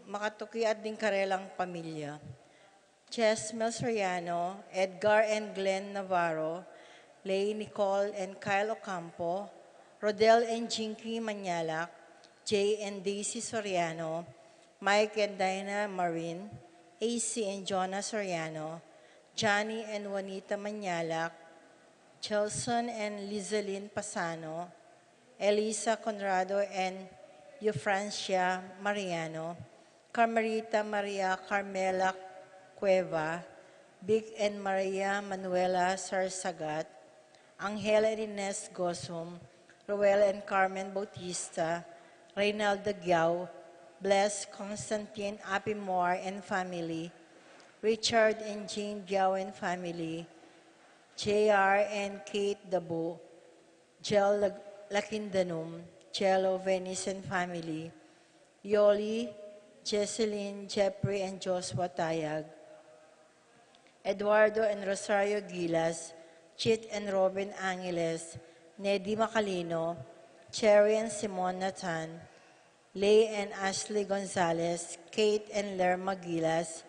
makatuki at din karelang pamilya. Chesmel Soriano, Edgar and Glenn Navarro, Lay Nicole and Kyle Ocampo, Rodel and Jinky Manyalak, Jay and Daisy Soriano, Mike and Dinah Marin, AC and Jonah Soriano, Johnny and Juanita Manyalak, Chelson and Lizalyn Pasano, Elisa Conrado and Eufrancia Mariano, Carmelita Maria Carmela Cueva, Vic and Maria Manuela Sarsagat, Angela Ines Gosum, Roel and Carmen Bautista, Reynaldo Giao, Bless Constantine Apimor and family, Richard and Jean Giao and family, JR and Kate Dabo, Jel Lakindanum, Jello Venice and family, Yoli, Jesseline, Jeffrey and Joshua Tayag, Eduardo and Rosario Gilas, Chit and Robin Angeles, Neddy Macalino, Cherry and Simon Nathan, Lay and Ashley Gonzalez, Kate and Lerma Gilas,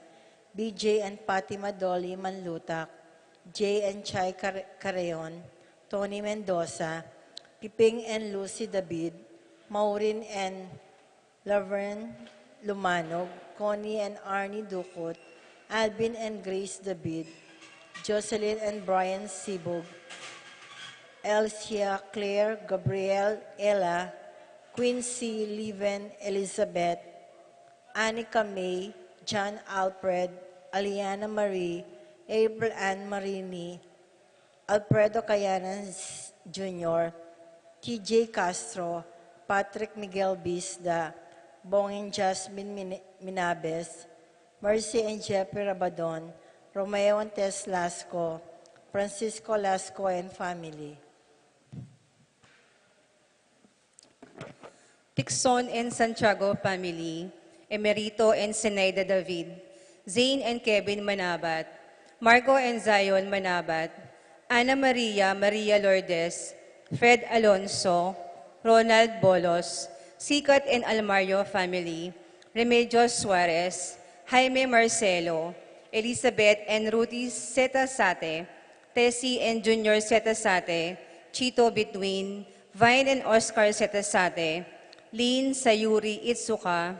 BJ and Patty Madoli Manlutak, Jay and Chai Careon, Tony Mendoza, Piping and Lucy David, Maureen and Laverne Lumanog, Connie and Arnie Ducot, Alvin and Grace David, Jocelyn and Brian Sibog, Elsia, Claire, Gabrielle, Ella, Quincy, Leven, Elizabeth, Annika May, John Alfred, Aliana Marie, April Ann Marini, Alfredo Cayanan Jr., TJ Castro, Patrick Miguel Bisda, Bonging Jasmine Minabes, Mercy and Jeffrey Rabadon, Romeo and Tess Lasco, Francisco Lasco and family. Tixon and Santiago family, Emerito and Zenaida David, Zane and Kevin Manabat, Marco and Zion Manabat, Ana Maria Maria Lourdes, Fred Alonso, Ronald Bolos, Sikat and Almario family, Remedios Suarez, Jaime Marcelo, Elizabeth and Rudy Setasate, Tessie and Junior Setasate, Chito Between, Vine and Oscar Setasate, Lynn Sayuri Itsuka,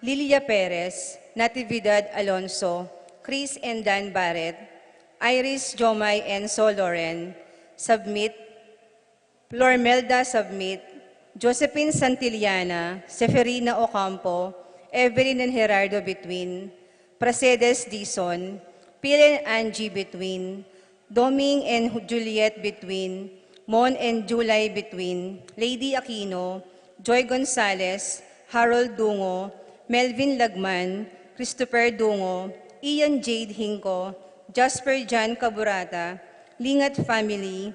Lilia Perez, Natividad Alonso, Chris and Dan Barrett, Iris Jomay and Sol Loren, Submit, Flormelda Submit, Josephine Santillana, Seferina Ocampo, Evelyn and Gerardo Between, Pracedes Dizon, Phil and Angie Between, Doming and Juliet Between, Mon and July Between, Lady Aquino, Joy Gonzalez, Harold Dungo, Melvin Lagman, Christopher Dungo, Ian Jade Hinko, Jasper John Caburata, Lingat Family,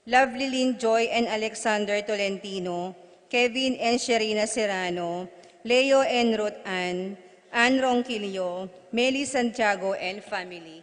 Lovely Lynn Joy and Alexander Tolentino, Kevin and Sherina Serrano, Leo and Ruth Ann Ronquillo, Meli Santiago and family.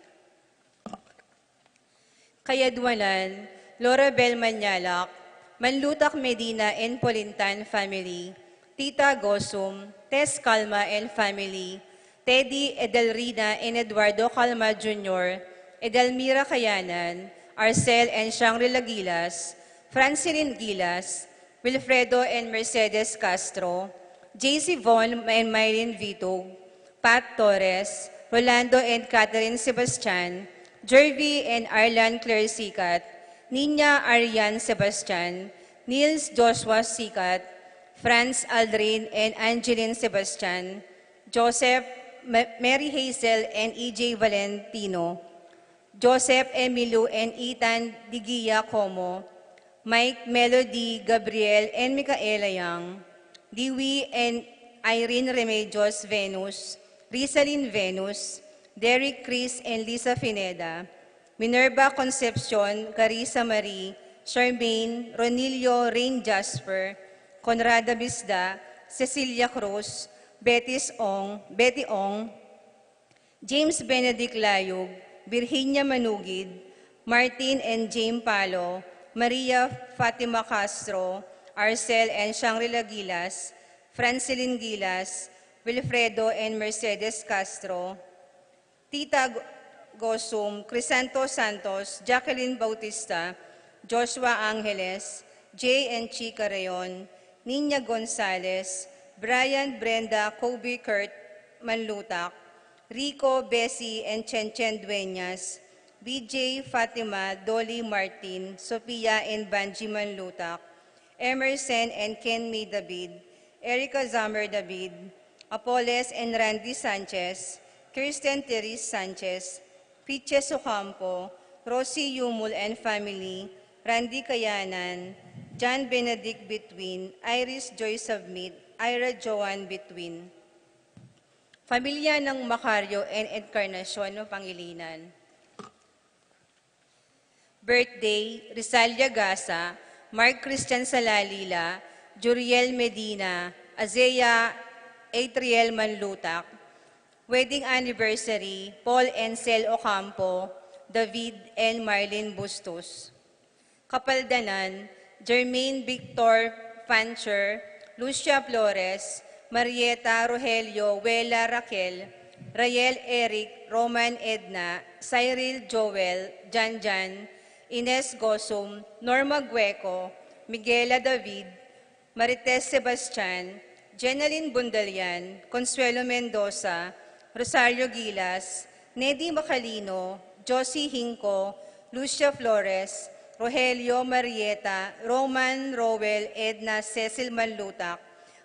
Kayadwalan, Laura Bel Manyalak, Manlutak Medina and Polintan family, Tita Gosum, Tess Calma and family, Teddy Edelrina and Eduardo Calma Jr., Edelmira Kayanan, Arcel and Shangri-La Gilas, Francilin Gilas, Wilfredo and Mercedes Castro, JC Von and Mylene Vito, Pat Torres, Rolando and Catherine Sebastian, Jervy and Arlan Claire Sikat, Nina Arian Sebastian, Nils Joshua Sikat, Franz Aldrin and Angeline Sebastian, Joseph, Mary Hazel and EJ Valentino, Joseph Emilio and Ethan Digia Como, Mike Melody, Gabriel and Micaela Yang, Dewey and Irene Remedios Venus, Rizalyn Venus, Derek Chris and Lisa Fineda, Minerva Concepcion, Carissa Marie, Charmaine, Ronilio Rain Jasper, Conrada Bisda, Cecilia Cruz, Betty Ong, James Benedict Layug, Virginia Manugid, Martin and James Palo, Maria Fatima Castro, Arcel and Shangri-La Gilas, Francilin Gilas, Wilfredo and Mercedes Castro, Tita Gosum, Crisanto Santos, Jacqueline Bautista, Joshua Angeles, Jay and Chica Rayon, Nina Gonzalez, Brian, Brenda, Kobe, Kurt, Manlutak, Rico, Bessie, and Chen Dueñas, BJ, Fatima, Dolly Martin, Sophia, and Banji Manlutak, Emerson and Ken May David, Erica Zammer David, Apoles and Randy Sanchez, Kirsten Therese Sanchez, Piche Ocampo, Rosie Yumul and family, Randy Kayanan, John Benedict Between, Iris Joy Submit, Ira Joan Between. Pamilya ng Macario and Encarnacion ng Pangilinan. Birthday, Rizalia Gasa, Mark Christian Salalila, Juriel Medina, Azea Atriel Manlutak. Wedding anniversary, Paul Encel Ocampo, David and Marlene Bustos. Kapaldanan, Jermaine Victor Fancher, Lucia Flores, Marieta Rogelio, Wela Raquel, Rael Eric, Roman Edna, Cyril Joel, Janjan, Ines Gosum, Norma Gueco, Miguela David, Marites Sebastian, Jenaline Bundalian, Consuelo Mendoza, Rosario Gilas, Nedy Macalino, Josie Hinco, Lucia Flores, Rogelio Marieta, Roman Rowel, Edna Cecil Manlutak,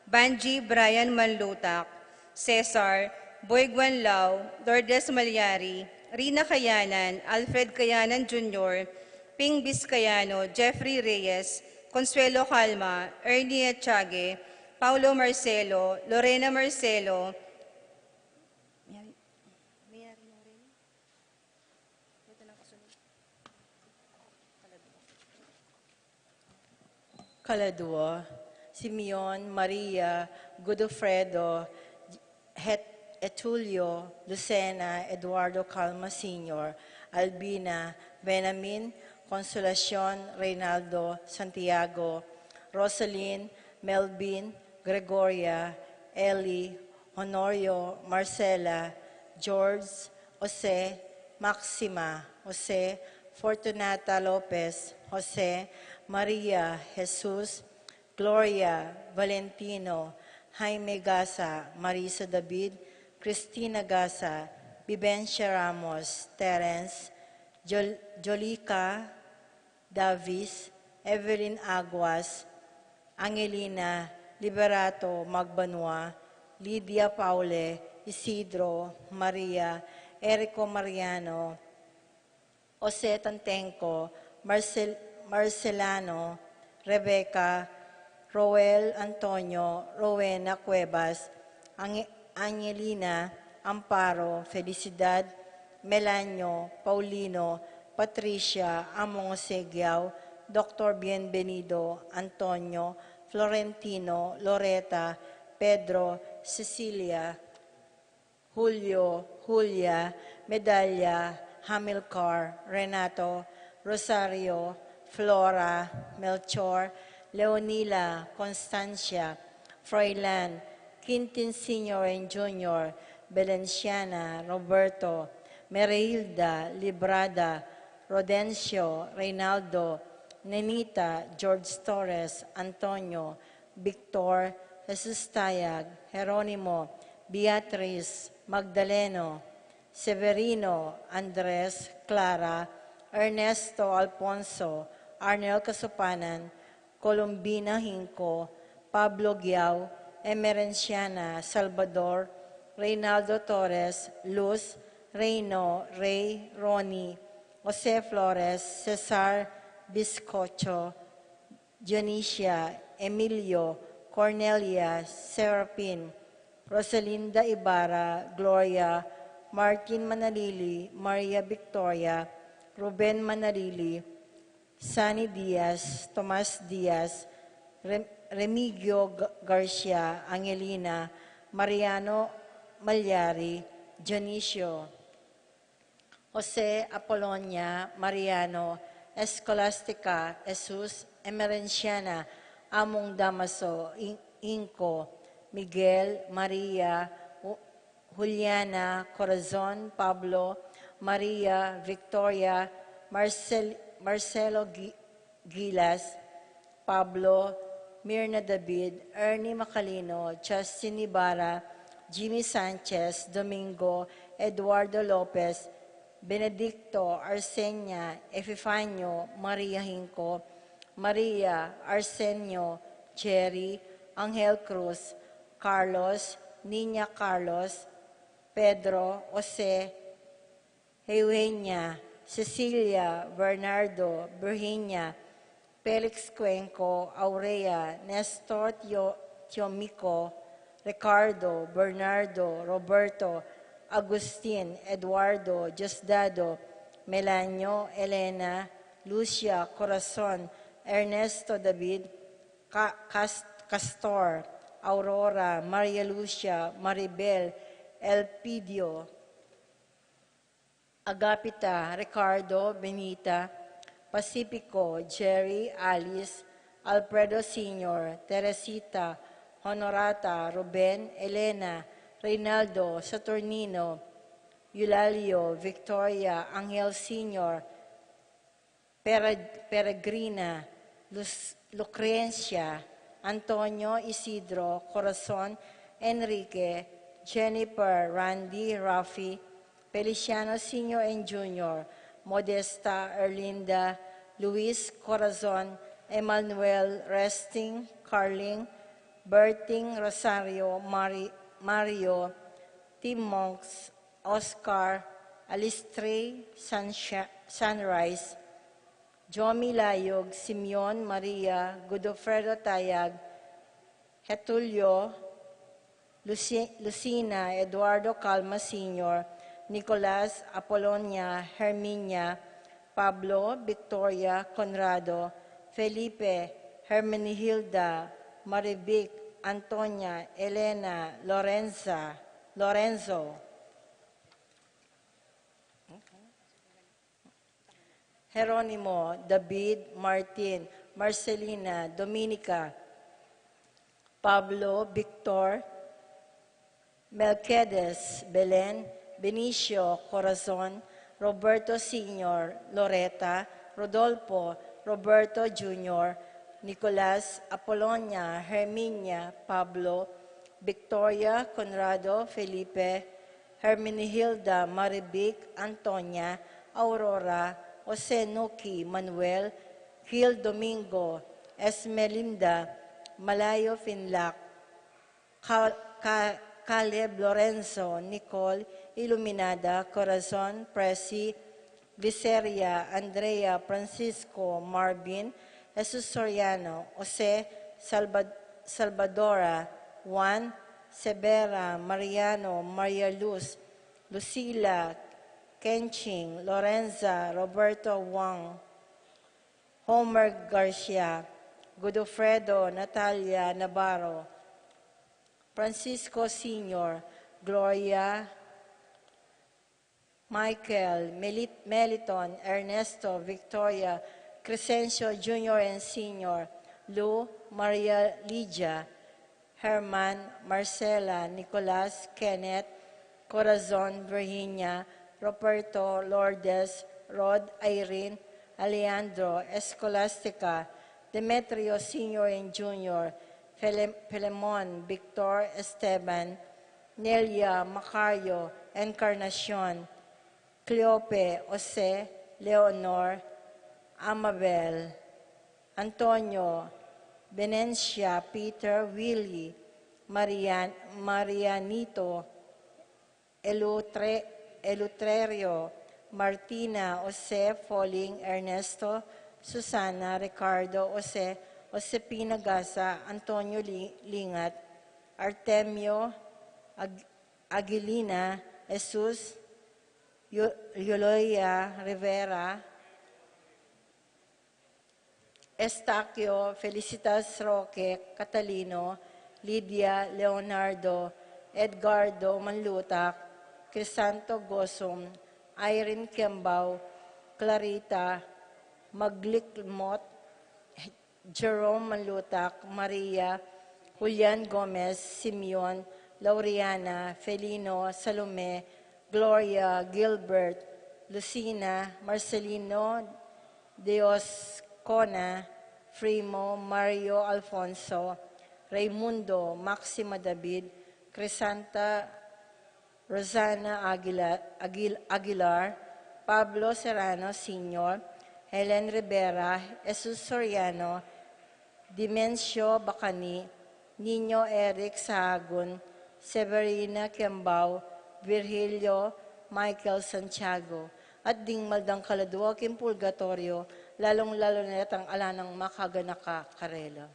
Banji Brian Manlutak, Cesar, Boy Guanlao, Lourdes Malyari, Rina Kayanan, Alfred Kayanan Jr., Ping Vizcayano, Jeffrey Reyes, Consuelo Calma, Ernie Echage, Paulo Marcelo, Lorena Marcelo, Caladuo, Simeon, Maria, Godofredo, Etulio, Lucena, Eduardo Calma Sr., Albina, Benamin, Consolacion, Reynaldo, Santiago, Rosalyn, Melvin, Gregoria, Ellie, Honorio, Marcela, George, Jose, Maxima, Jose, Fortunata Lopez, Jose, Maria, Jesus, Gloria, Valentino, Jaime Gasa, Marisa David, Cristina Gasa, Vivencia Ramos, Terence, Jolica Davis, Evelyn Aguas, Angelina Liberato Magbanua, Lydia Paule, Isidro, Maria, Erico Mariano, Jose Tantenco, Marcelano, Rebecca, Roel Antonio, Rowena Cuevas, Angelina, Amparo, Felicidad, Melanio, Paulino, Patricia, Among Segiao, Dr. Bienvenido, Antonio, Florentino, Loreta, Pedro, Cecilia, Julio, Julia, Medalla, Hamilcar, Renato, Rosario, Flora, Melchor, Leonila, Constancia, Froilan, Quintin Sr. and Jr., Belenciana, Roberto, Merilda, Librada, Rodencio, Reynaldo, Nenita, George Torres, Antonio, Victor, Jesus Tayag, Jeronimo, Beatriz, Magdaleno, Severino, Andres, Clara, Ernesto Alfonso, Arnel Casupanan, Colombina Hinco, Pablo Giao, Emerenciana, Salvador, Reynaldo Torres, Luz, Reyno, Ray, Ronnie, Jose Flores, Cesar Biscocho, Dionisia, Emilio, Cornelia, Serapin, Rosalinda Ibarra, Gloria, Martin Manalili, Maria Victoria, Ruben Manalili, Sunny Diaz, Tomas Diaz, Remigio Garcia, Angelina, Mariano Malyari, Dionisio, Jose Apolonia, Mariano, Escolastica, Jesus, Emerenciana, Among Damaso, Inco, Miguel, Maria, Juliana, Corazon, Pablo, Maria, Victoria, Marcelo Gilas, Pablo, Mirna David, Ernie Macalino, Justin Ibarra, Jimmy Sanchez, Domingo, Eduardo Lopez, Benedicto, Arsenia, Epifanio, Maria Hinco, Maria, Arsenio, Jerry, Angel Cruz, Carlos, Nina Carlos, Pedro, Jose, Eugenia, Cecilia, Bernardo, Virginia, Felix Cuenco, Aurea, Nestor Tiomico, Ricardo, Bernardo, Roberto, Agustin, Eduardo, Diosdado, Melanio, Elena, Lucia, Corazon, Ernesto David, Castor, Aurora, Maria Lucia, Maribel, Elpidio, Agapita, Ricardo, Benita, Pacifico, Jerry, Alice, Alfredo Sr., Teresita, Honorata, Ruben, Elena, Reynaldo, Saturnino, Eulalio, Victoria, Angel Sr., Peregrina, Lucrencia, Antonio, Isidro, Corazon, Enrique, Jennifer, Randy, Rafi, Feliciano Sr. and Jr., Modesta, Erlinda, Luis, Corazon, Emmanuel, Resting, Carling, Berting, Rosario, Mario, Tim Monks, Oscar, Alistre, Sunrise, Jomi Layog, Simeon, Maria, Godofredo Tayag, Getulio, Lucina, Eduardo Calma Sr., Nicolas, Apolonia, Herminia, Pablo, Victoria, Conrado, Felipe, Hermenihilda, Marivic, Antonia, Elena, Lorenzo, Jeronimo, David, Martin, Marcelina, Dominica, Pablo, Victor, Melquiades, Belen, Benicio, Corazon, Roberto Sr., Loretta, Rodolfo, Roberto Jr., Nicolas, Apolonia, Herminia, Pablo, Victoria, Conrado, Felipe, Hermenihilda, Maribic, Antonia, Aurora, Jose Nuki, Manuel, Gil Domingo, Esmelinda, Malayo Finlac, Caleb Lorenzo, Nicole, Iluminada, Corazon, Presi, Viseria, Andrea, Francisco, Marvin, Jesus Soriano, Jose Salvadora, Juan, Severa, Mariano, Maria Luz, Lucila, Kenching, Lorenza, Roberto Wang, Homer Garcia, Godofredo, Natalia Navarro, Francisco Sr., Gloria, Michael, Meliton, Ernesto, Victoria, Crescencio Jr. and Sr., Lou, Maria Lydia, Herman, Marcela, Nicolas, Kenneth, Corazon, Virginia, Roberto, Lourdes, Rod, Irene, Alejandro, Escolastica, Demetrio Sr. and Jr., Filemon, Victor, Esteban, Nelia, Macario, Encarnacion, Cleope, Jose, Leonor, Amabel, Antonio, Benencia, Peter, Willie, Marianito, Elutrerio, Martina, Jose, Falling, Ernesto, Susana, Ricardo, Jose, Josepina Gasa, Antonio Lingat, Artemio, Aguilina, Jesus, Yuloya Rivera, Estaquio, Felicitas Roque, Catalino, Lydia Leonardo, Edgardo Manlutak, Crisanto Gosum, Irene Kembao, Clarita, Maglikmot, Jerome Manlutak, Maria, Julian Gomez, Simeon, Laureana, Felino, Salome, Gloria, Gilbert, Lucina, Marcelino, Dioscona, Frimo, Mario Alfonso, Raimundo, Maxima David, Crisanta, Rosana Aguilar, Pablo Serrano Sr., Helen Rivera, Jesus Soriano, Dimencio Bacani, Nino Eric Sahagun, Severina Kiambao, Virgilio Michael Santiago, at dingmaldang kaladuaking purgatorio, lalong-lalo na ang alanang makaganaka karela.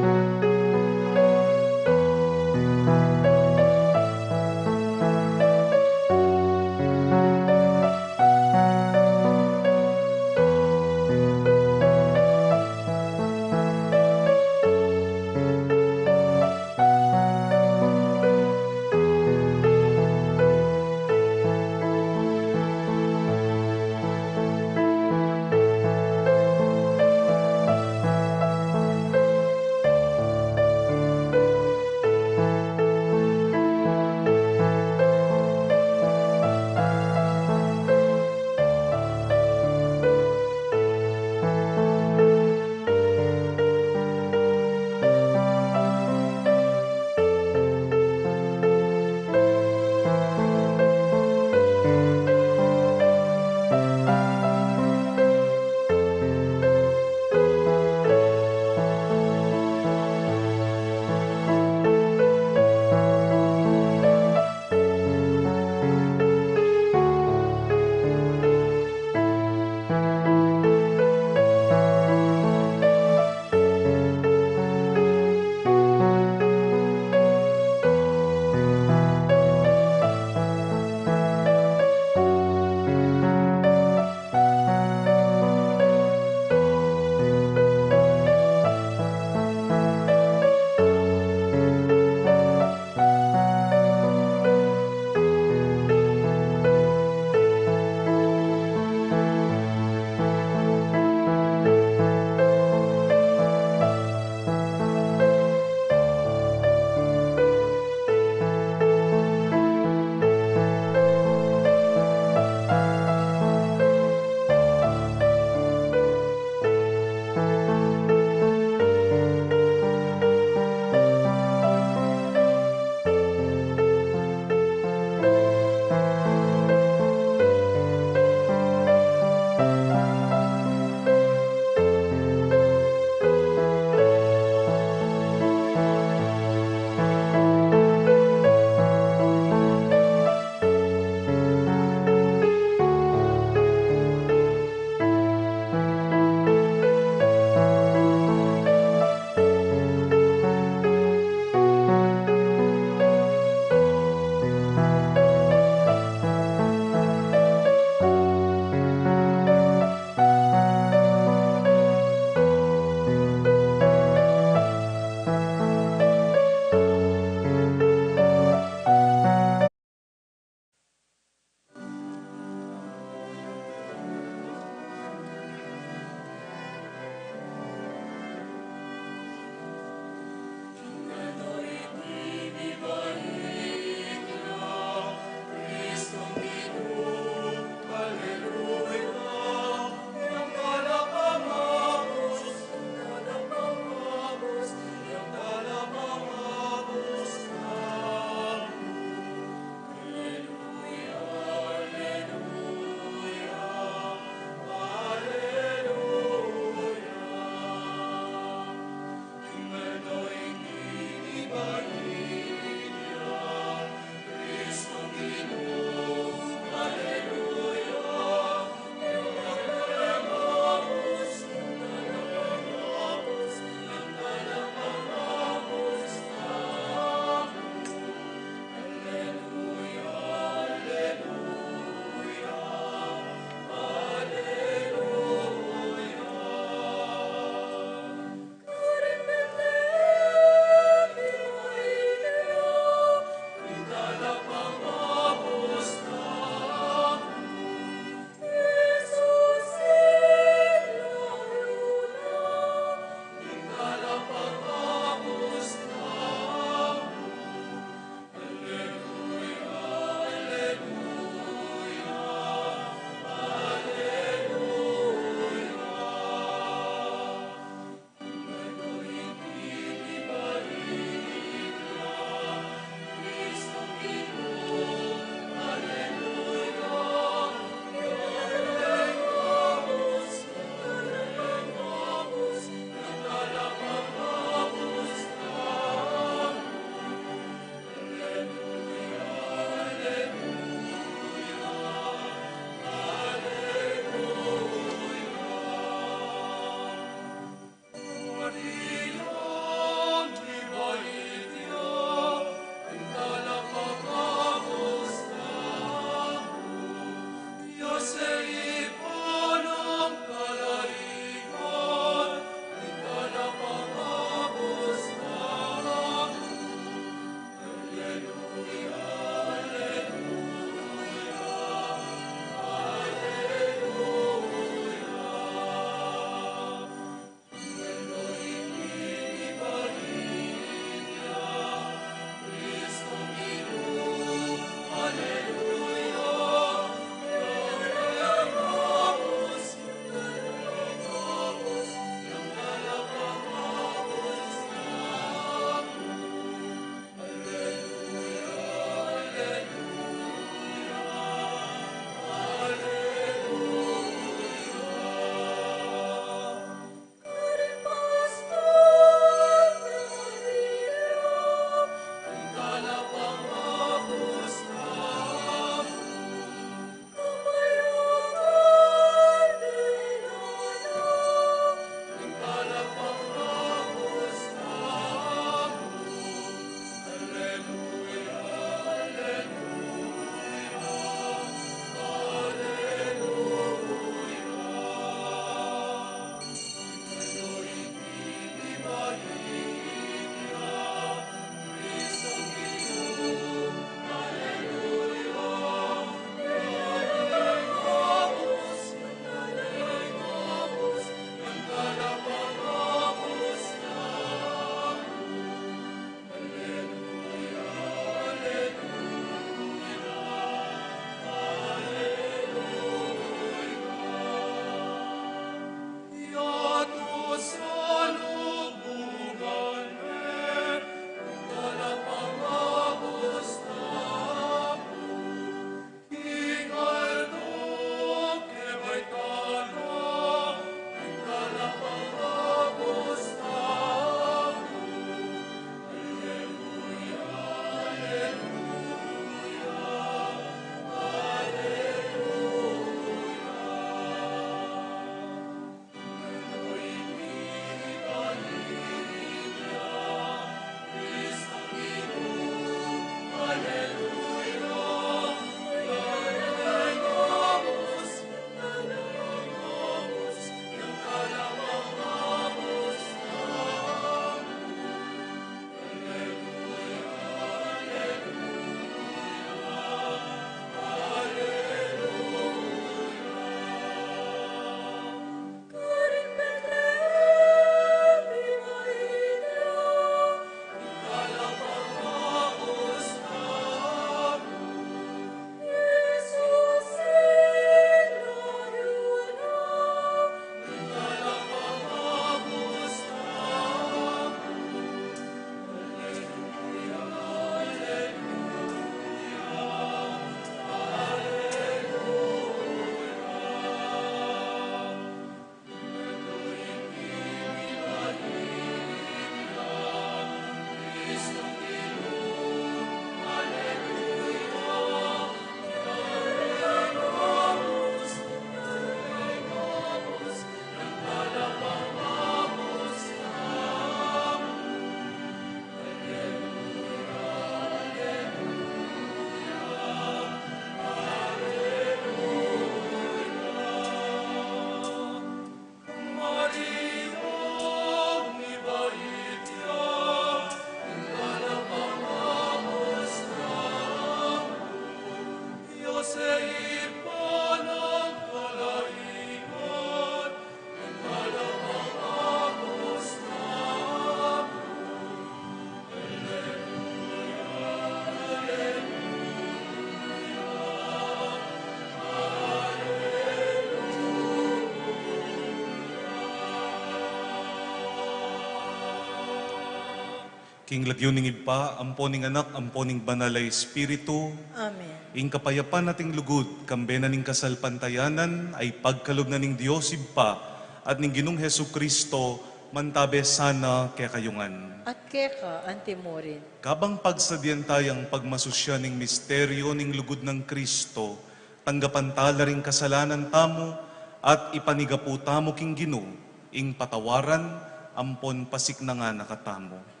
King lagyuning ipa, amponing anak, amponing banalay espiritu, Amen. ing kapayapan nating lugod, kambena ning kasalpantayanan, ay pagkalob na ning Diyos ipa, at ning Ginong Hesu Kristo, mantabe sana kaya kayungan. At keka, antimorin. Kabang pagsadyan tayang pagmasusya ning misteryo ning lugod ng Kristo, tanggapan tala ring kasalanan tamo, at ipanigapu tamo king Ginoo, ing patawaran, ampon pasik na nga nakatamo.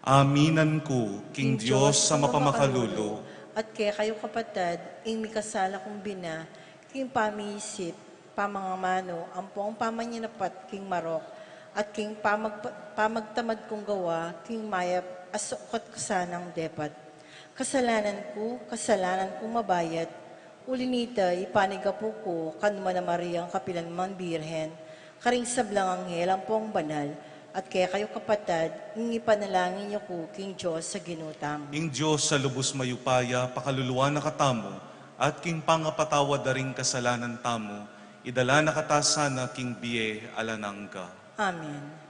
Aminan ko, King Diyos sa mapamakalulo, At kaya kayo kapatid, ing mikasala kong bina, king pamiisip, pamangamano, ampong pamanyanapat, king marok, at king pamagtamad kong gawa, king mayap, asukot kasanang depat. Kasalanan kong mabayat, ulinita, ipanigapo ko, kanuma na Maria, ang kapilan man birhen, karing sablang anghel, ampong banal, at kaya kayo kapatid, ing ipanalangin niyo ko, king Diyos sa ginutang. ing Diyos sa lubos mayupaya, pakaluluwa na katamo, at king pangapatawa daring kasalanan tamo, idala na katasana king biye alanangga. Amen.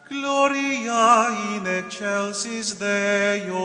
Gloria in excelsis Deo.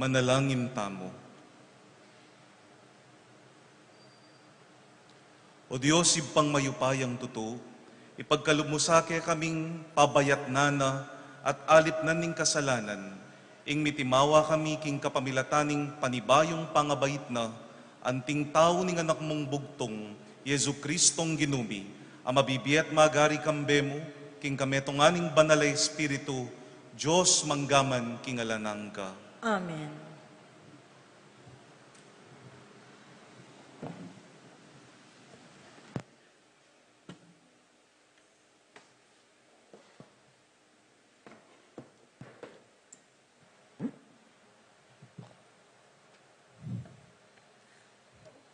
Manalangin tamo. O Diyos, ibang mayupayang totoo, ipagkalubmusake kaming pabayat nana at alip na ning kasalanan, ing mitimawa kami king kapamilataning panibayong pangabait na, anting tao ning anak mong bugtong, Yesu Kristong ginumi, ang mabibiyat magari kambemo, king kametonganing banalay Espiritu, Diyos manggaman king alanangka. Amen.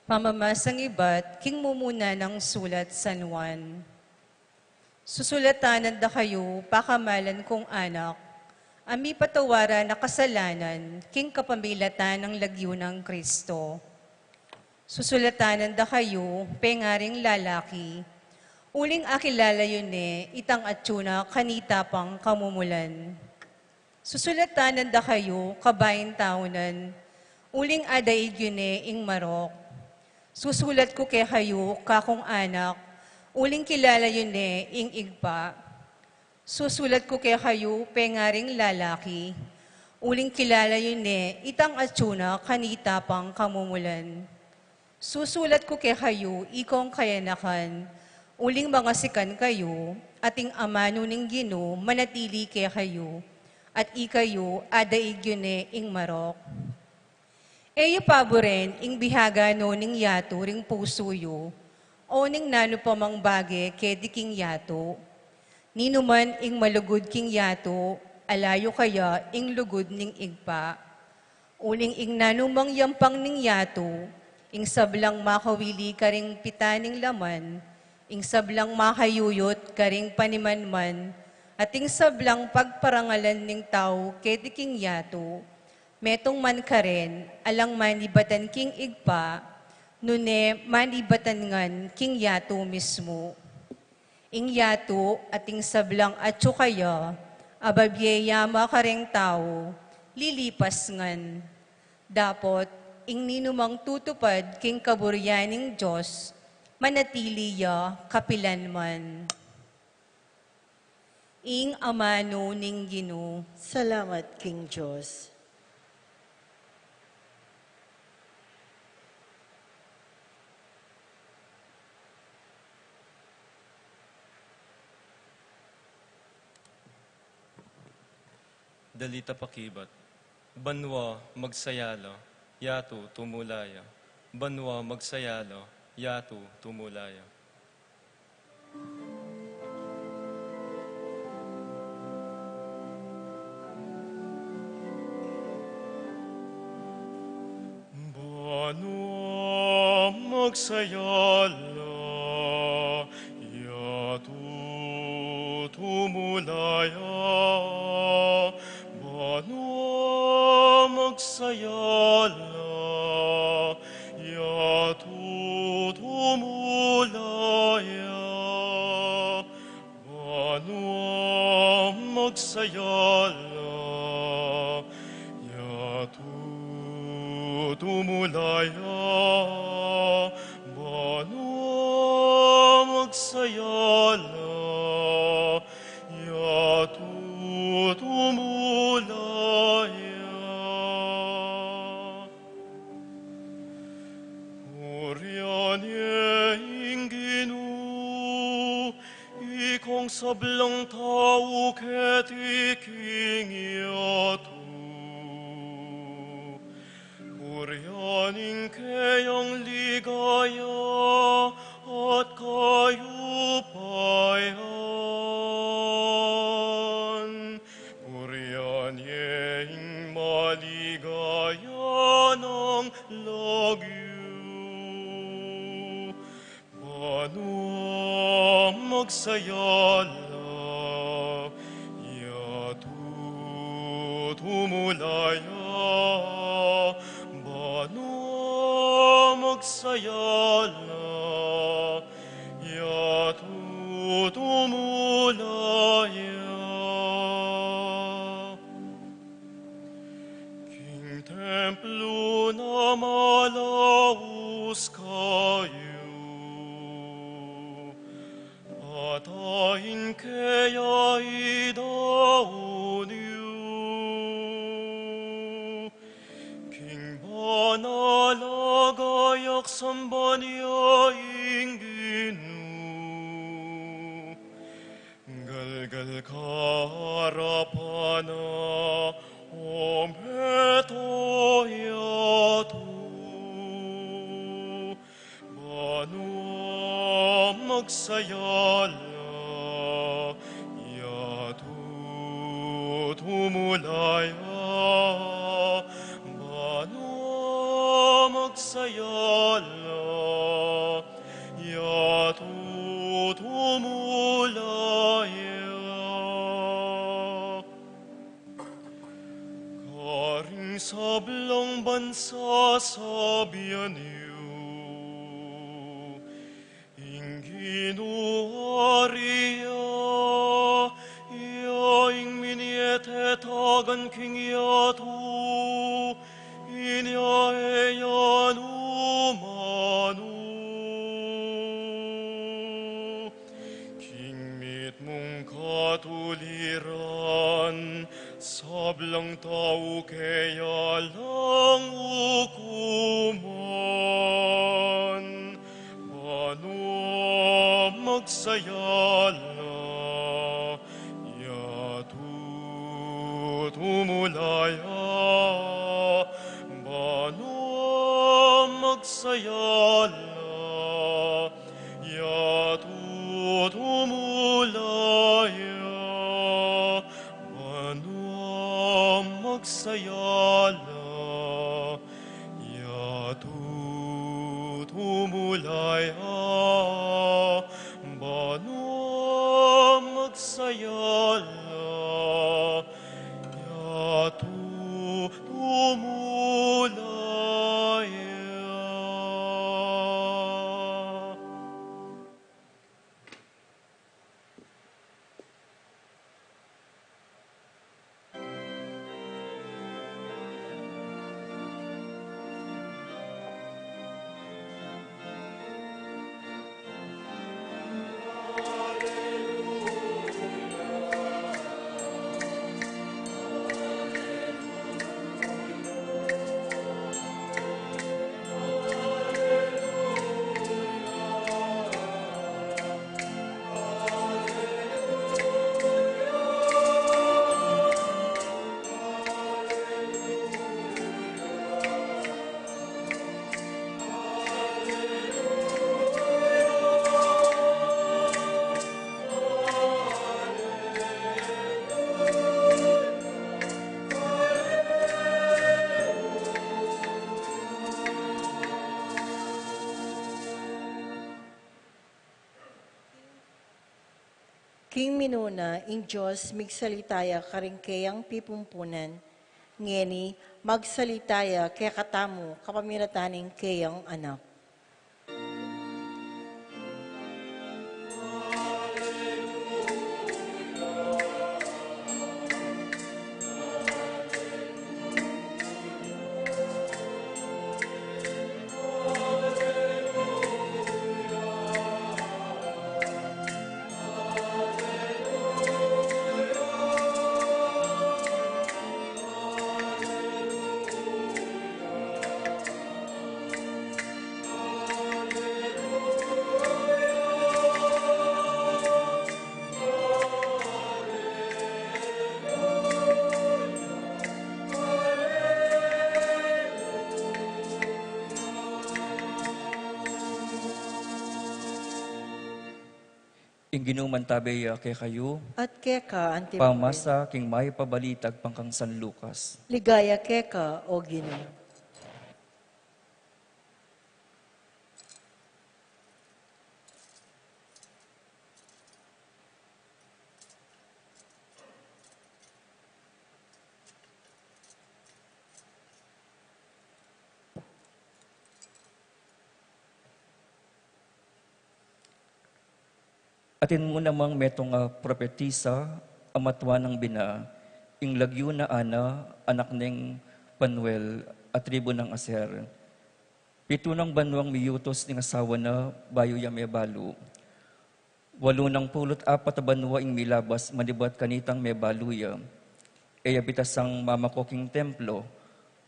Pamamasang iba't king mumuna ng sulat San Juan. Susulatanan da kayo, pakamalan kong anak, ami patawara na kasalanan, king kapamilatan ng lagyo ng Kristo. Susulatanan da kayo, pengaring lalaki, uling akilala yun itang atsuna kanita pang kamumulan. Susulatanan da kayo, kabayin taunan, uling adaig yun ing marok. Susulat ko kay kayo, kakong anak, uling kilala yun ing igpa. Susulat ko kay kayo, pengaring lalaki, uling kilala yun itang atsuna kanita pang kamumulan. Susulat ko kay kayo, ikong kayanakan, uling mga sikan kayo, ating amano ning Gino, manatili kay kayo, at ikayo, adaig yun ing marok. Eyo paboren, ing bihaga no ning yato, ring puso yo, o ning nano pa mang bage, kedi king yato. Ninuman ing malugod king yato, alayo kaya ing lugod ning igpa. Uling ing nanumang yampang ning yato, ing sablang makawili karing pitaning laman, ing sablang makayuyot karing panimanman, at ing sablang pagparangalan ning tao, kedi king yato. Metong man ka rin, alang manibatan king igpa, nune manibatan ngan king yato mismo. Ing yato ating sablang atso kaya, ababyeyama ka ring tao, lilipas ngan. Dapot, ing ninumang tutupad king kaburyaning Diyos, manatili ya kapilanman. Ing amano ning Gino. Salamat, King Diyos. Dalita pakibat, banwa magsayalo, yato tumulaya. Banwa magsayalo, yato tumulaya. Banwa magsayalo, yato tumulaya. Banwa magsayala, yato tumulaya. Banwa magsayala, yato tumulaya. Banwa magsayala, yato tumulaya. Oriane inginu, ikong sablang tao ketiking yato. Orianing kayang ligaya at kayupayan. Orianing maligaya ng lagyo. Banwa magsayala, yato tumulaya. Banwa magsayala, yato tumulaya. King malaus kayo. Atahin kaya idaon yu. King banalagayak sambanya ingginu. Galgal karapana om heto yatu. Banu magsayala yatu tumulaya. Banu magsayala yatu tumulaya. Karing sablang bansa sabian niyo, inginuaria, iaing miniete tagan king yatu, inyaeyan umanu. King mit mong katuliran, sablang tao kaya lang hukuman. Banu magsayala, yatu tumulaya. Banu magsayala, yatu tumulaya. Magsayala, yatu tumulaya. Banu magsayala, yatu tumulaya. King minuna, ing Diyos, migsalitaya karingkayang pipumpunan, ngeni, magsalitaya kaya katamu, kapamirataning kayang anak. Inginuman tabeya kay kayo, At keka, antimurin, pamasa king may pabalitag pangkang San Lucas. ligaya keka, o Ginoo. Atin mo namang metong propetisa, amatwa ng bina, ing lagyo na ana, anak ng Panuel, at tribo ng Aser, Pito ng banwang miyutos ng asawa na bayo ya may balo. 8 ng pulot apat na banwa ing milabas manibat kanitang may baluya. Kaya bitasang mamakoking templo,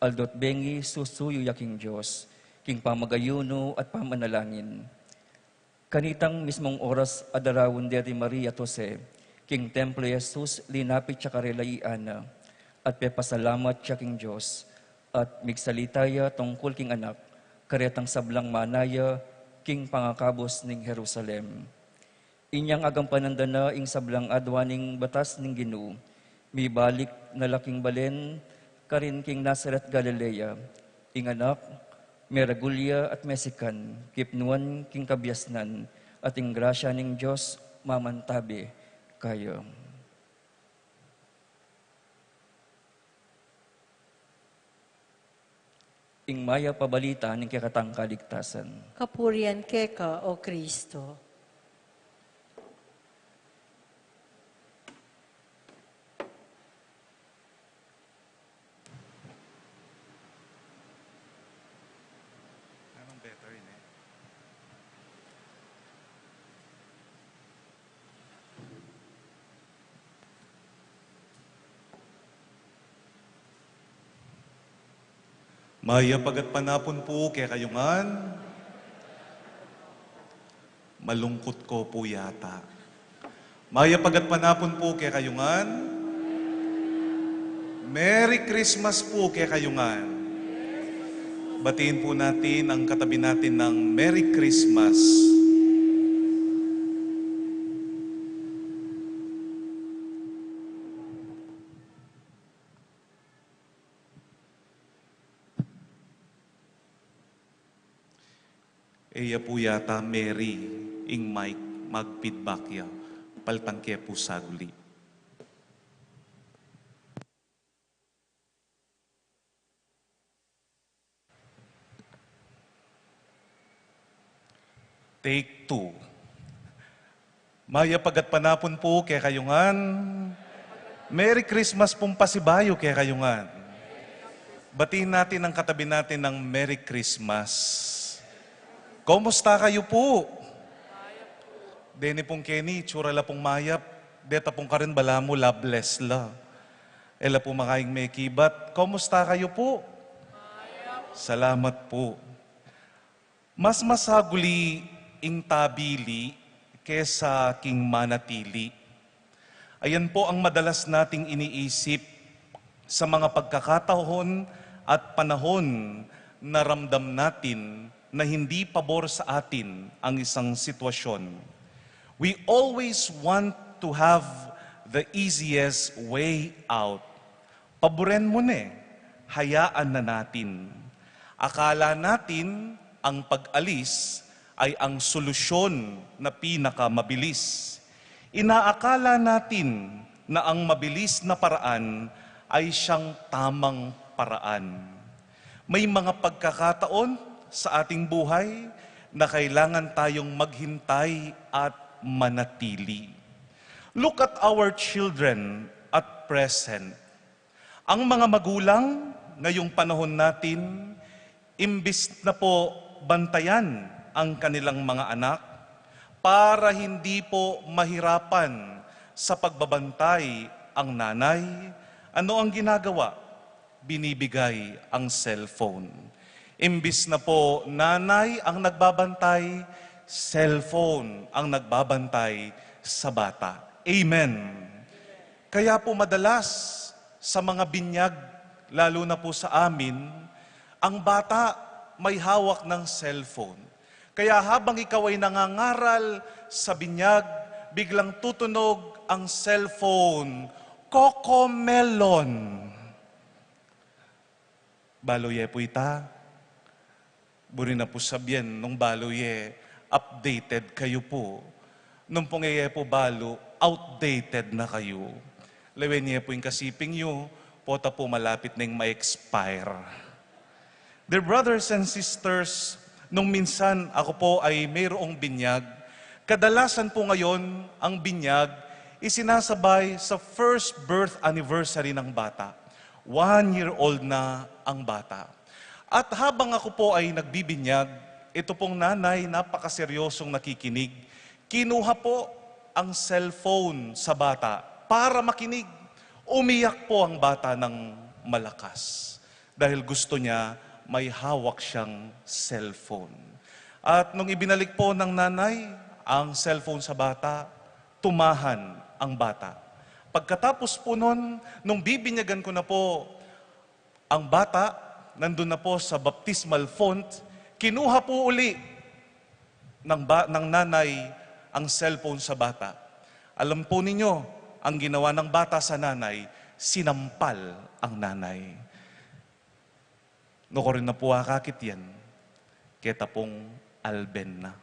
aldot bengi susuyo yaking Diyos, king pamagayuno at pamanalangin. Kanitang mismong oras adarawon deri Maria Tose, king templo Jesus linapit siya karelaiana, at pepasalamat siya king Diyos, at migsalitaya tungkol king anak, karetang sablang manaya, king pangakabos ning Jerusalem. Inyang agampanandana ing sablang adwaning batas ning Ginoo, mibalik na laking balen, karin king Nazaret Galilea, ing anak, meragulya at mesikan, kipnuan king kabyasnan, at ing grasya ning Diyos mamantabi kayo. Ing maya pabalita ning kikatang kaligtasan. Kapurian keka, O Kristo. Maya pagat panapon po kaya kayungan. Malungkot ko po yata. Maya pagat panapon po kaya kayungan. Merry Christmas po kaya kayungan. Batiin po natin ang katabi natin ng Merry Christmas. Eya po yata Mary ing Mike magfeedback ya. Paltangke po saguli. Take 2. Maya pagat panapon po kaya kayungan. Merry Christmas pong pasibayo kaya kayungan. Batiin natin ang katabi natin ng Merry Christmas. Kumusta kayo po? Deni pong Kenny, tsura la pong mayap. Deta pong karin bala mo, loveless la. Ela po makaing may kibat. Kumusta kayo po? Salamat po. Mas masaguli ing tabili kesa king manatili. Ayan po ang madalas nating iniisip sa mga pagkakataon at panahon na ramdam natin na hindi pabor sa atin ang isang sitwasyon. We always want to have the easiest way out. Paboren mo na hayaan na natin. Akala natin ang pag-alis ay ang solusyon na pinakamabilis. Inaakala natin na ang mabilis na paraan ay siyang tamang paraan. May mga pagkakataon sa ating buhay na kailangan tayong maghintay at manatili. Look at our children at present. Ang mga magulang ngayong panahon natin, imbis na po bantayan ang kanilang mga anak para hindi po mahirapan sa pagbabantay ang nanay, ano ang ginagawa? Binibigay ang cellphone. Imbis na po nanay ang nagbabantay, cellphone ang nagbabantay sa bata. Amen. Kaya po madalas sa mga binyag, lalo na po sa amin, ang bata may hawak ng cellphone. Kaya habang ikaw ay nangangaral sa binyag, biglang tutunog ang cellphone, Cocomelon. Baloye po ita. Buri na po sabihin, nung baloye, updated kayo po. Nung pongeye po balo, outdated na kayo. Lewen niya po yung kasiping nyo, pota po malapit na yung ma-expire. Dear brothers and sisters, nung minsan ako po ay mayroong binyag, kadalasan po ngayon ang binyag isinasabay sa first birth anniversary ng bata. 1 year old na ang bata. At habang ako po ay nagbibinyag, ito pong nanay, napakaseryosong nakikinig, kinuha po ang cellphone sa bata para makinig. Umiyak po ang bata ng malakas dahil gusto niya may hawak siyang cellphone. At nung ibinalik po ng nanay ang cellphone sa bata, tumahan ang bata. Pagkatapos po nun, nung bibinyagan ko na po ang bata, nandun na po sa baptismal font, kinuha po uli ng nanay ang cellphone sa bata. Alam po ninyo, ang ginawa ng bata sa nanay, sinampal ang nanay. No ko rin na po akakit yan, keta pong alben na.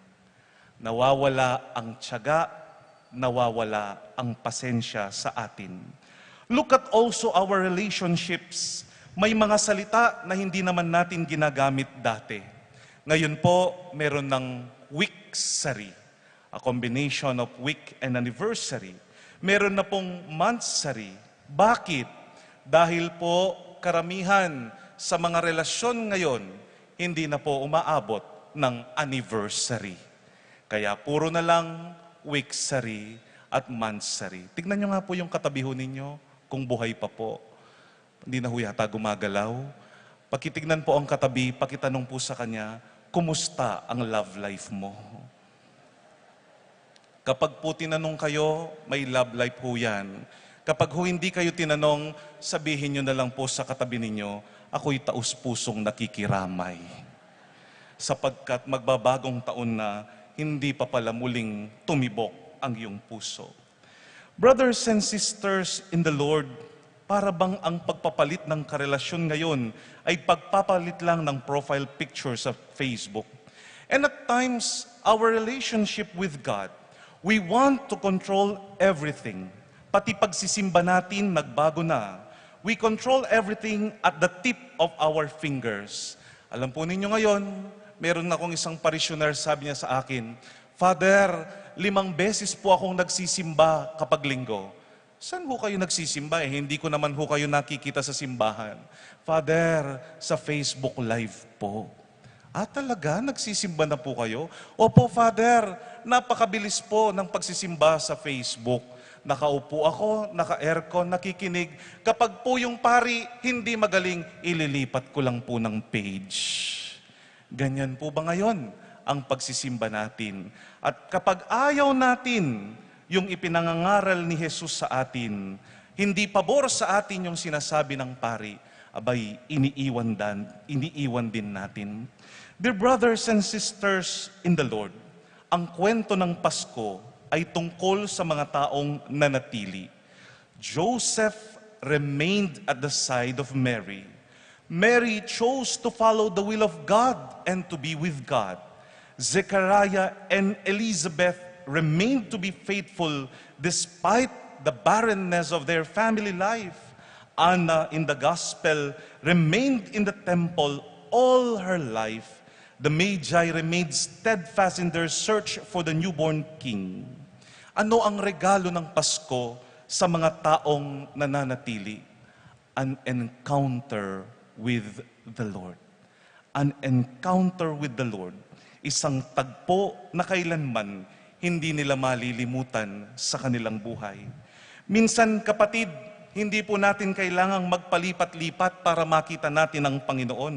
Nawawala ang tiyaga, nawawala ang pasensya sa atin. Look at also our relationships. May mga salita na hindi naman natin ginagamit dati. Ngayon po, meron ng weeksary, a combination of week and anniversary. Meron na pong monthsary. Bakit? Dahil po karamihan sa mga relasyon ngayon, hindi na po umaabot ng anniversary. Kaya puro na lang weeksary at monthsary. Tignan nyo nga po yung katabi ho ninyo kung buhay pa po. Hindi na ho yata gumagalaw. Pakitignan po ang katabi, pakitanong po sa kanya, kumusta ang love life mo? Kapag po tinanong kayo, may love life ho yan. Kapag ho hindi kayo tinanong, sabihin nyo na lang po sa katabi ninyo, ako'y taus-pusong nakikiramay. Sapagkat magbabagong taon na, hindi pa pala muling tumibok ang iyong puso. Brothers and sisters in the Lord, para bang ang pagpapalit ng karelasyon ngayon ay pagpapalit lang ng profile picture sa Facebook? And at times, our relationship with God, we want to control everything. Pati pagsisimba natin, nagbago na. We control everything at the tip of our fingers. Alam po ninyo ngayon, meron akong isang parishioner, sabi niya sa akin, Father, 5 beses po akong nagsisimba kapag linggo. Saan ho kayo nagsisimba? Hindi ko naman ho kayo nakikita sa simbahan. Father, sa Facebook Live po. Talaga? Nagsisimba na po kayo? Opo, Father. Napakabilis po ng pagsisimba sa Facebook. Nakaupo ako, naka-aircon, nakikinig. Kapag po yung pari hindi magaling, ililipat ko lang po ng page. Ganyan po ba ngayon ang pagsisimba natin? At kapag ayaw natin yung ipinangangaral ni Jesus sa atin, hindi pabor sa atin yung sinasabi ng pari, abay, iniiwan din natin. Dear brothers and sisters in the Lord, ang kwento ng Pasko ay tungkol sa mga taong nanatili. Joseph remained at the side of Mary. Mary chose to follow the will of God and to be with God. Zechariah and Elizabeth remained to be faithful despite the barrenness of their family life. Anna in the gospel remained in the temple all her life. The Magi remained steadfast in their search for the newborn king. Ano ang regalo ng Pasko sa mga taong nananatili? An encounter with the Lord. An encounter with the Lord. Isang tagpo na kailanman hindi nila malilimutan sa kanilang buhay. Minsan, kapatid, hindi po natin kailangang magpalipat-lipat para makita natin ang Panginoon.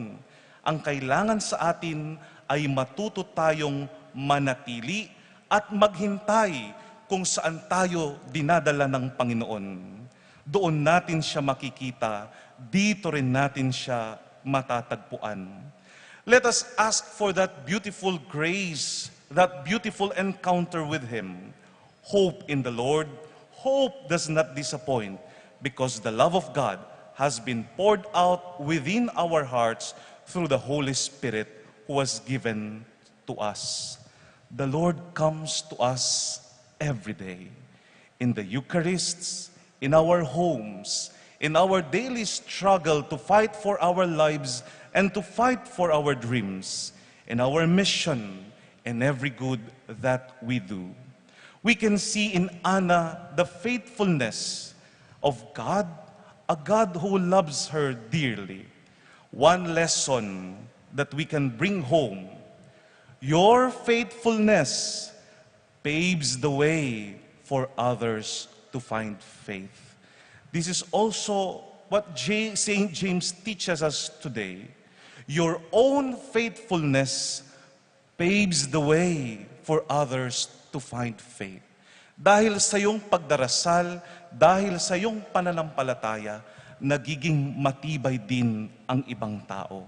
Ang kailangan sa atin ay matuto tayong manatili at maghintay kung saan tayo dinadala ng Panginoon. Doon natin siya makikita, dito rin natin siya matatagpuan. Let us ask for that beautiful grace, that beautiful encounter with Him. Hope in the Lord. Hope does not disappoint because the love of God has been poured out within our hearts through the Holy Spirit who was given to us. The Lord comes to us every day. In the Eucharists, in our homes, in our daily struggle to fight for our lives and to fight for our dreams, in our mission, in every good that we do. We can see in Anna the faithfulness of God, a God who loves her dearly. one lesson that we can bring home. Your faithfulness paves the way for others to find faith. This is also what St. James teaches us today. Your own faithfulness paves the way for others to find faith. Dahil sa iyong pagdarasal, dahil sa iyong pananampalataya, nagiging matibay din ang ibang tao.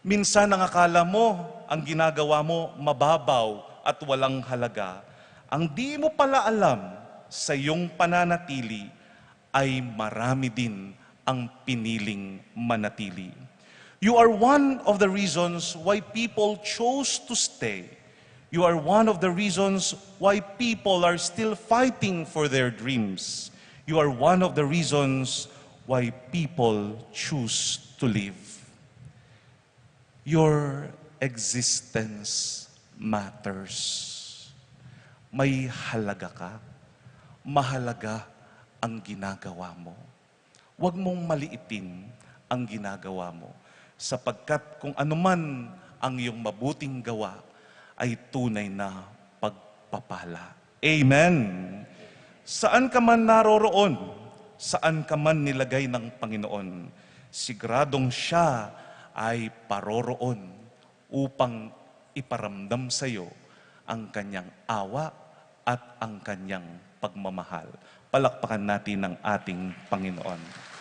Minsan ang akala mo, ang ginagawa mo, mababaw at walang halaga. Ang di mo pala alam sa iyong pananatili ay marami din ang piniling manatili. You are one of the reasons why people chose to stay. You are one of the reasons why people are still fighting for their dreams. You are one of the reasons why people choose to live. Your existence matters. May halaga ka. Mahalaga ang ginagawa mo. Huwag mong maliitin ang ginagawa mo, sapagkat kung anuman ang iyong mabuting gawa, ay tunay na pagpapala. Amen. Saan ka man naroroon, saan ka man nilagay ng Panginoon, siguradong siya ay paroroon upang iparamdam sa iyo ang kanyang awa at ang kanyang pagmamahal. Palakpakan natin ang ating Panginoon.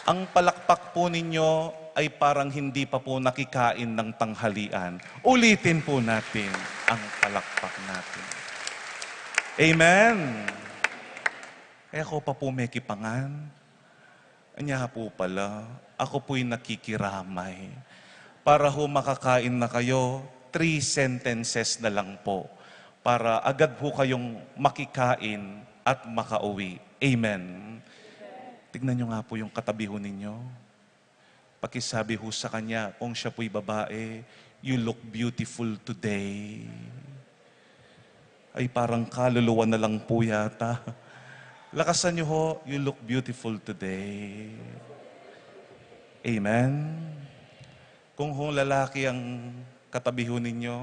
Ang palakpak po ninyo ay parang hindi pa po nakikain ng tanghalian. Ulitin po natin ang palakpak natin. Amen. Kaya ako pa po may kipangan. Anya po pala, ako po'y nakikiramay. Para ho makakain na kayo, 3 sentences na lang po. Para agad po kayong makikain at makauwi. Amen. Tignan nyo nga po yung katabi ho ninyo. Pakisabi ho sa kanya, kung siya po'y babae, you look beautiful today. Ay parang kaluluwa na lang po yata. Lakasan nyo ho, you look beautiful today. Amen. Kung ho lalaki ang katabi ho ninyo,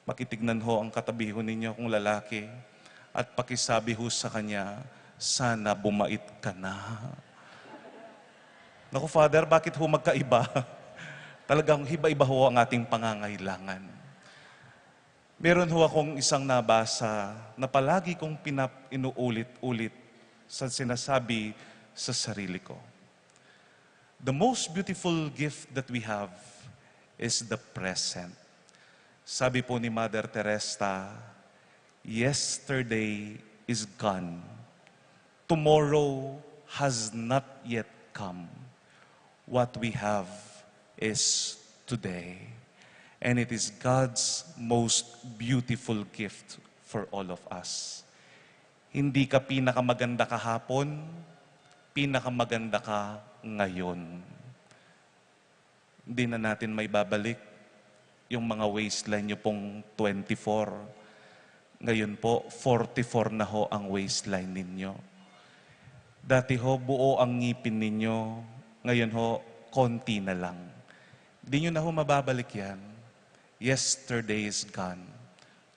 makitignan ho ang katabi ho ninyo kung lalaki, at pakisabi ho sa kanya, sana bumait ka na. Naku, Father, bakit ho magkaiba? Talagang iba-iba ho ang ating pangangailangan. Meron ho akong isang nabasa na palagi kong inuulit-ulit sa sinasabi sa sarili ko. The most beautiful gift that we have is the present. Sabi po ni Mother Teresa, yesterday is gone. Tomorrow has not yet come. What we have is today. And it is God's most beautiful gift for all of us. Hindi ka pinakamaganda kahapon, pinakamaganda ka ngayon. Hindi na natin may babalik yung mga waistline nyo pong 24. Ngayon po, 44 na ho ang waistline ninyo. Dati ho, buo ang ngipin ninyo. Ngayon ho, konti na lang. Di nyo na ho mababalik yan. Yesterday is gone.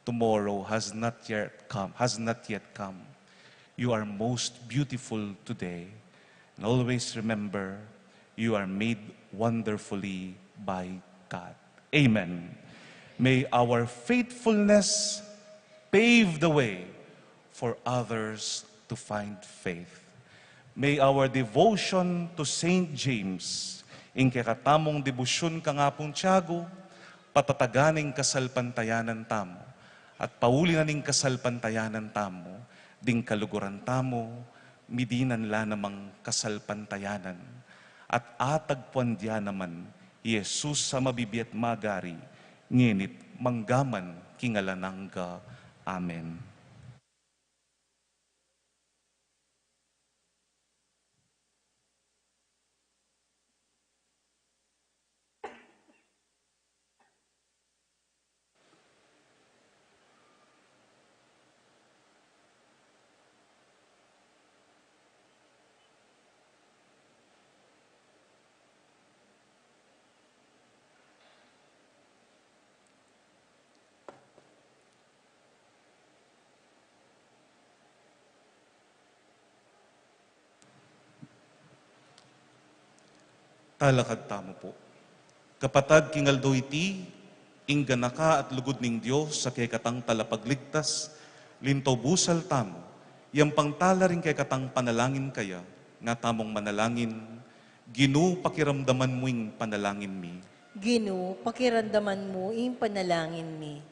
Tomorrow has not yet come. You are most beautiful today. And always remember, you are made wonderfully by God. Amen. May our faithfulness pave the way for others to find faith. May our devotion to St. James, in kakatamong debosyon ka nga pong Tiago, patataganing kasalpantayanan tamo, at paulinaning kasalpantayanan tamo, ding kaluguran tamo, midinan la namang kasalpantayanan, at atagpuan diya naman, Jesus sa mabibiyat magari, nginit manggaman kingalanangga. Amen. Talakad tamo po. Kapatad kingaldo iti, ingganaka at lugod ning Diyos sa kay katang talapagligtas, linto busal tamo, yang pangtala rin kay katang panalangin kaya, nga tamong manalangin, Ginu pakiramdaman mo yung panalangin mi. Gino, pakiramdaman mo ing panalangin mi.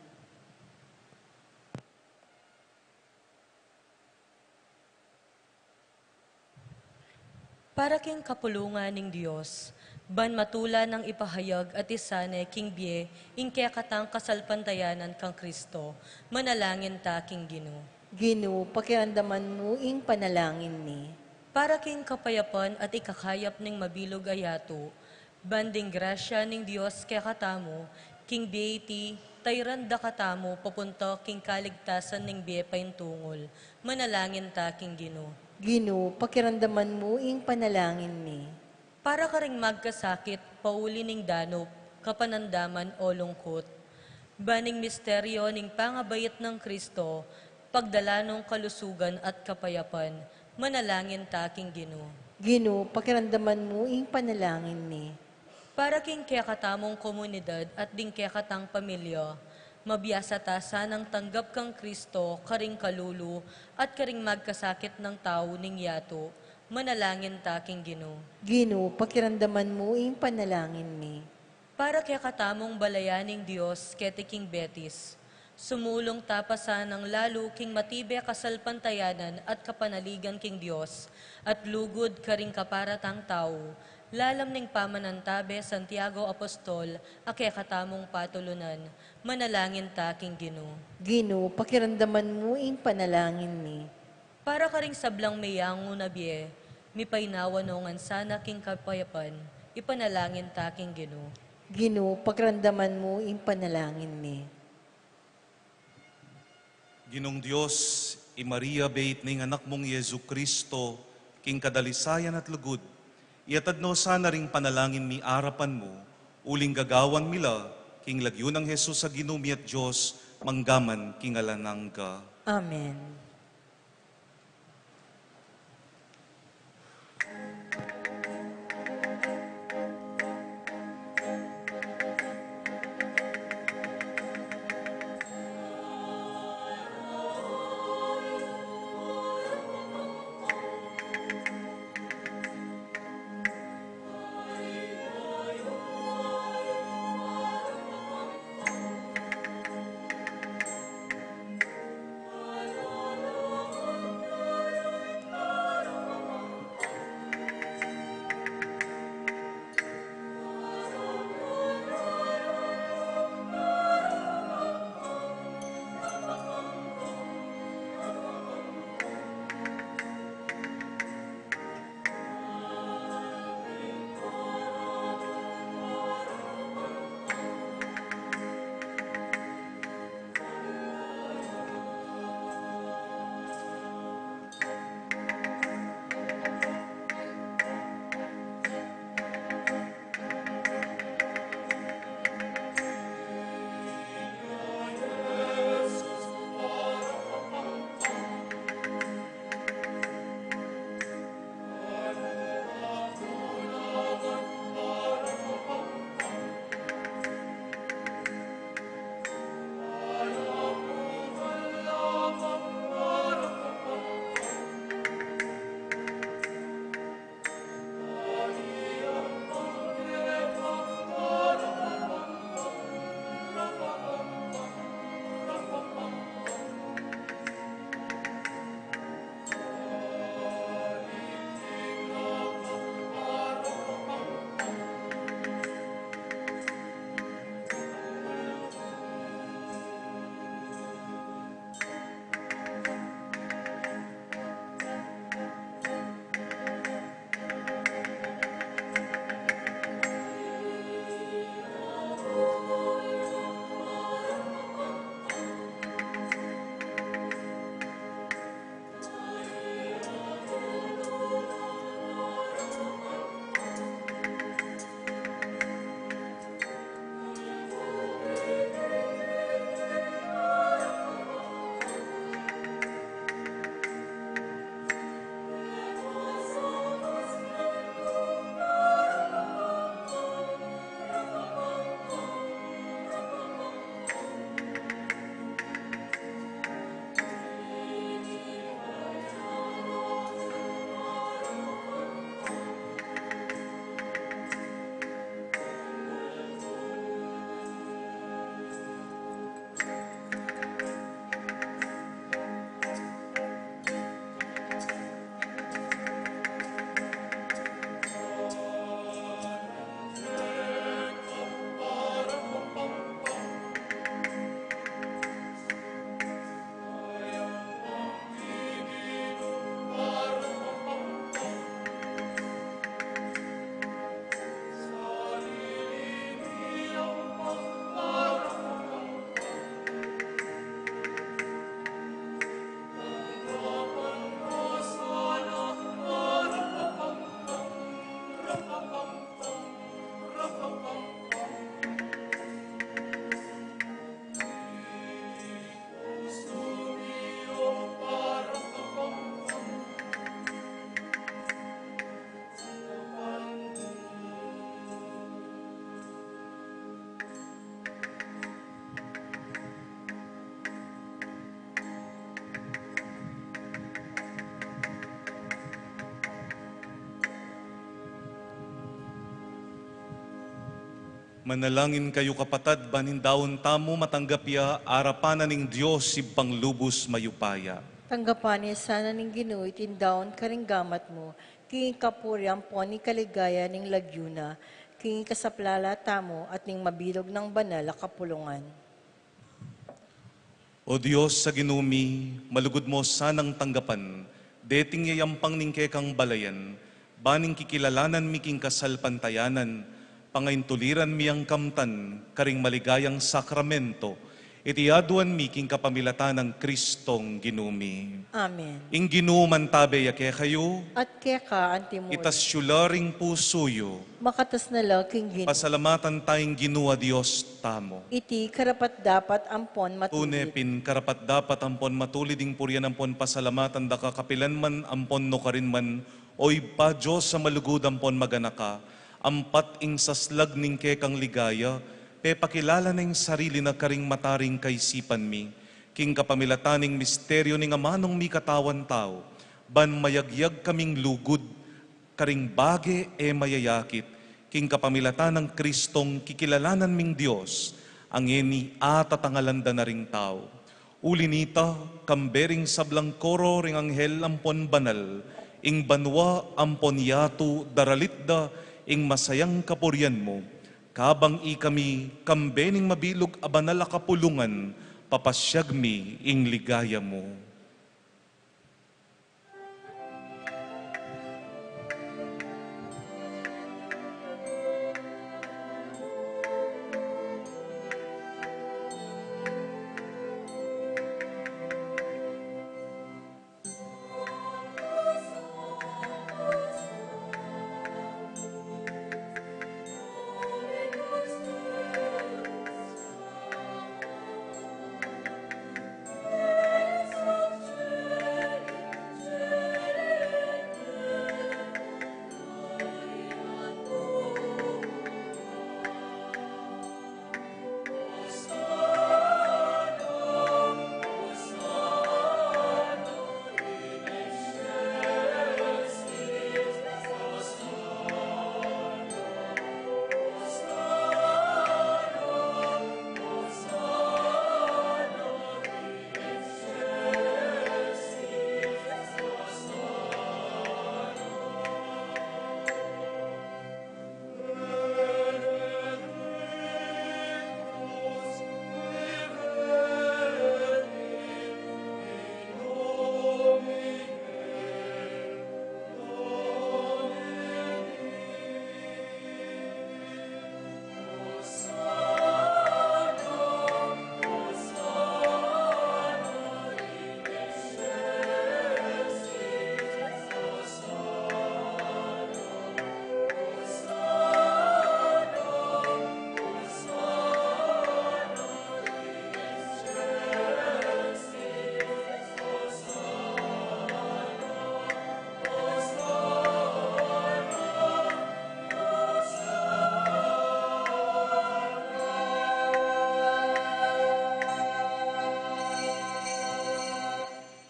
Para king kapulungan ning Dios, ban matula ng ipahayag at isane king biye, ing kaya katang kasalpantayanan kang Kristo, manalangin ta king Gino. Gino, pakiramdaman mo ing panalangin mi. Para king kapayapan at ikakayap ning mabilog ayato, banding grasya ning Dios kaya katamo, king biye iti, tayranda katamo, papunta king kaligtasan ning biye paintungol, manalangin ta king Gino. Gino, pakiramdaman mo ing panalangin mi. Para ka ring magkasakit, pauli ning danop, kapanandaman o lungkot. Baning misteryo ning pangabayat ng Kristo, pagdala ng kalusugan at kapayapan, manalangin taking Gino. Gino, pakiramdaman mo ing panalangin mi. Para king kaya katamong komunidad at ding kaya katang pamilya, mabiyasa ta sanang tanggap kang Kristo, karing kalulu, at karing magkasakit ng tao ning yato, manalangin taking Gino. Gino, pakiramdaman mo ing panalangin mi. Para kaya katamong balayaning Diyos, ketiking Betis, sumulong tapasan ng lalo king matibe kasalpantayanan at kapanaligan king Diyos, at lugod karing kaparatang tao, lalam ning pamanantabe Santiago Apostol, ake katamong patulunan, manalangin taking Gino. Gino, pakiramdaman mo ing panalangin mi. Para karing sablang mayango na biye, mipaynawanongan sana king kapayapan, ipanalangin taking Gino. Gino, pakiramdaman mo ing panalangin mi. Ginong Diyos, i Maria bait ning anak mong Yesu Kristo, king kadalisayan at lugod, iatadno sana ring panalangin mi arapan mo, uling gagawan mila, king lagyo ng Jesus sa ginumi at Diyos, manggaman king alanang ka. Amen. Manalangin kayo kapatad, banindawon tamo matanggapya, arapanan ning Diyos si panglubos mayupaya. Tanggapan niya sana ning Ginoo itindaon karinggamat mo, king kapuriang po ni kaligaya ning lagyuna, king kasaplala tamo at ning mabilog ng banal a kapulungan. O Diyos sa ginumi, malugod mo sanang tanggapan, deting yayampang ning kekang balayan, baning kikilalanan mi king kasalpantayanan, pangaintuliran miyang kamtan, karing maligayang sakramento, itiaduan mi king kapamilatan ng Kristong ginumi. Amen. Ing ginuman tabe yake kayo, At keka antimor, itasyularing pusuyo, makatas na lang king Ginoo. pasalamatan tayong ginua Diyos tamo. Iti karapat dapat ampon Tune matulit. pin karapat dapat ampon matuliding puryan ampon pasalamatan da kakapilan man ampon no karin man oy pa Diyos sa malugod ampon maganaka ampat ing saslag ning kekang ligaya pe pakilala ning sarili na karing mataring kaisipan mi king kapamilataning misteryo ning amanong mi katawan tao ban mayagyag kaming lugod karing bage e mayayakit king kapamilatan ng Kristong kikilalanan ming Diyos ang eni atatangalanda na ring tao. Ulinita, kambering sablang koro ring anghel ampon banal, ing banwa ampon yatu daralitda, ing masayang kapuryan mo. Kabang ikami, kambening mabilog abanal a kapulungan, papasyag mi ing ligaya mo.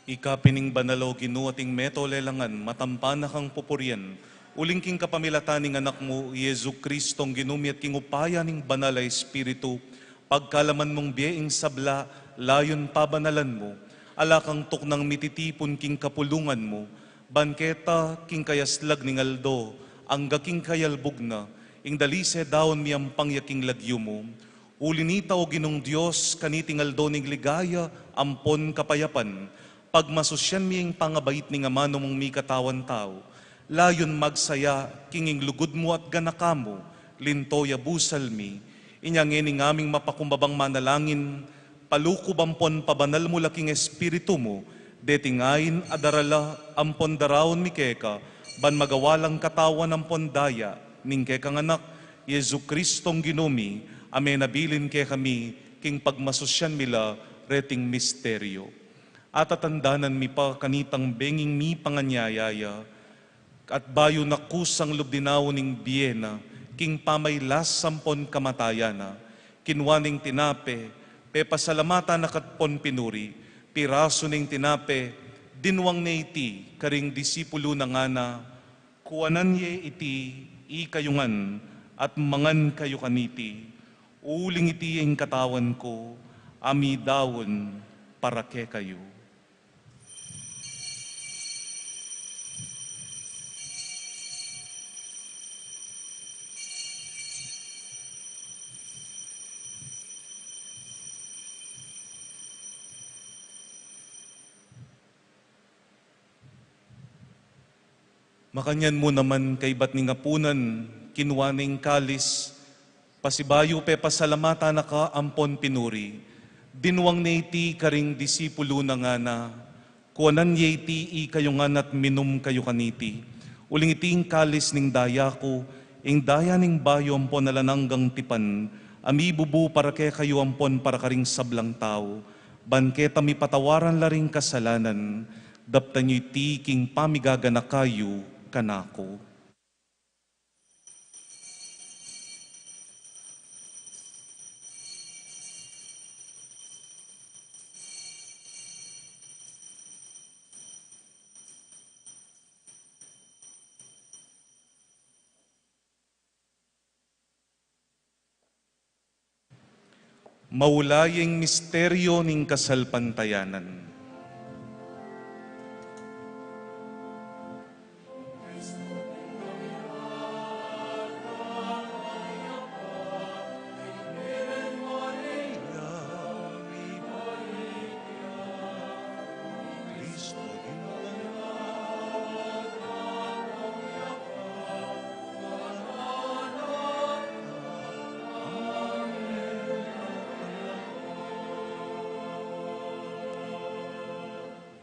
Ikapining banalo ginuating meto lelangan, matampan na kang pupuryan, uling king kapamilataning anak mo, Yesu Kristong ginumi at kingupaya ning banal a Espiritu, pagkalaman mong biyaing sabla, layon pabanalan mo, alakang tuknang mititipon king kapulungan mo, banketa king kayaslag ning aldo, angga king kayalbog na, ing dalise daon miyang pangyaking lagyo mo, ulinita o ginong Diyos, kaniting aldo ning ligaya, ampon kapayapan, pagmasosyan miyang pangabait ni nga mano mong mi katawan tao, layon magsaya, kinging lugod mo at ganakamo, lintoya busal mi, inyangin ng aming mapakumbabang manalangin, palukubampon pabanal mo laking espiritu mo, detingayin adarala ampon darawon mi keka, ban magawalang katawan ampon daya, ning kekang anak, Yesu Kristong ginumi, amen nabilin ke kami, king pagmasosyan mila, reting misteryo. At atandanan mi pa kanitang benging mi panganyayaya, at bayo na kusang lubdinaw ning biyena, king pamaylas sampon kamatayana, kinwaning tinape, pe pasalamatan nakatpon pinuri, piraso ning tinape, dinwang na iti, karing disipulo na nga na, kuwanan ye iti, ikayungan, at mangan kayo kaniti. Uling iti ang katawan ko, ami dawon para ke kayo. Makanyan mo naman kay ba't ni ngapunan, kinuwaning kalis, pasibayo pe pasalamata na ka ampon pinuri, dinwang na iti karing disipulo na nga na, kuwanan ye iti i kayo nga at minum kayo kaniti, uling iti ing kalis ning daya ko, ing daya ning bayo ampon nalananggang tipan, ami bubu para kay kayo ampon para karing sablang tao, banketa mi patawaran laring kasalanan, dapta nyo iti king pamigaga na kayo, kanako. Maulayeng misteryo ning kasalpantayanan.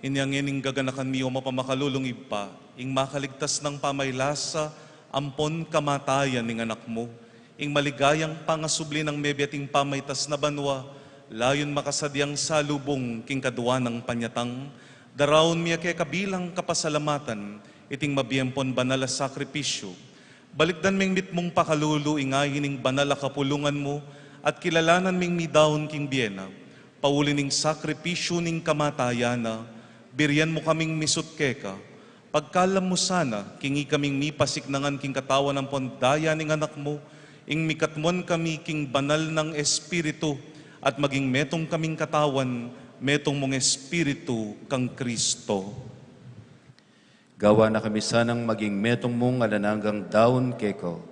Inyangin ing gaganakan miyo mapamakalulong ipa, ing makaligtas ng pamaylasa, ampon kamatayan ning anak mo, ing maligayang pangasubli ng mebeting pamaytas na banwa, layon makasadyang salubong king kadwa ng panyatang, darawon miya kay kabilang kapasalamatan, iting mabiyempon banal a sakripisyo. Balikdan ming mitmong pakalulu, ingayin ing banal a kapulungan mo, at kilalanan ming midawon king biyena, paulin ing sakripisyo ning kamatayana, biryan mo kaming misut keka, pagkalam mo sana, kingi kaming mipasiknangan king katawan ng pondaya ning anak mo, ing mikatmon kami king banal ng Espiritu, at maging metong kaming katawan, metong mong Espiritu kang Kristo. Gawa na kami sanang maging metong mong alananggang daon keko,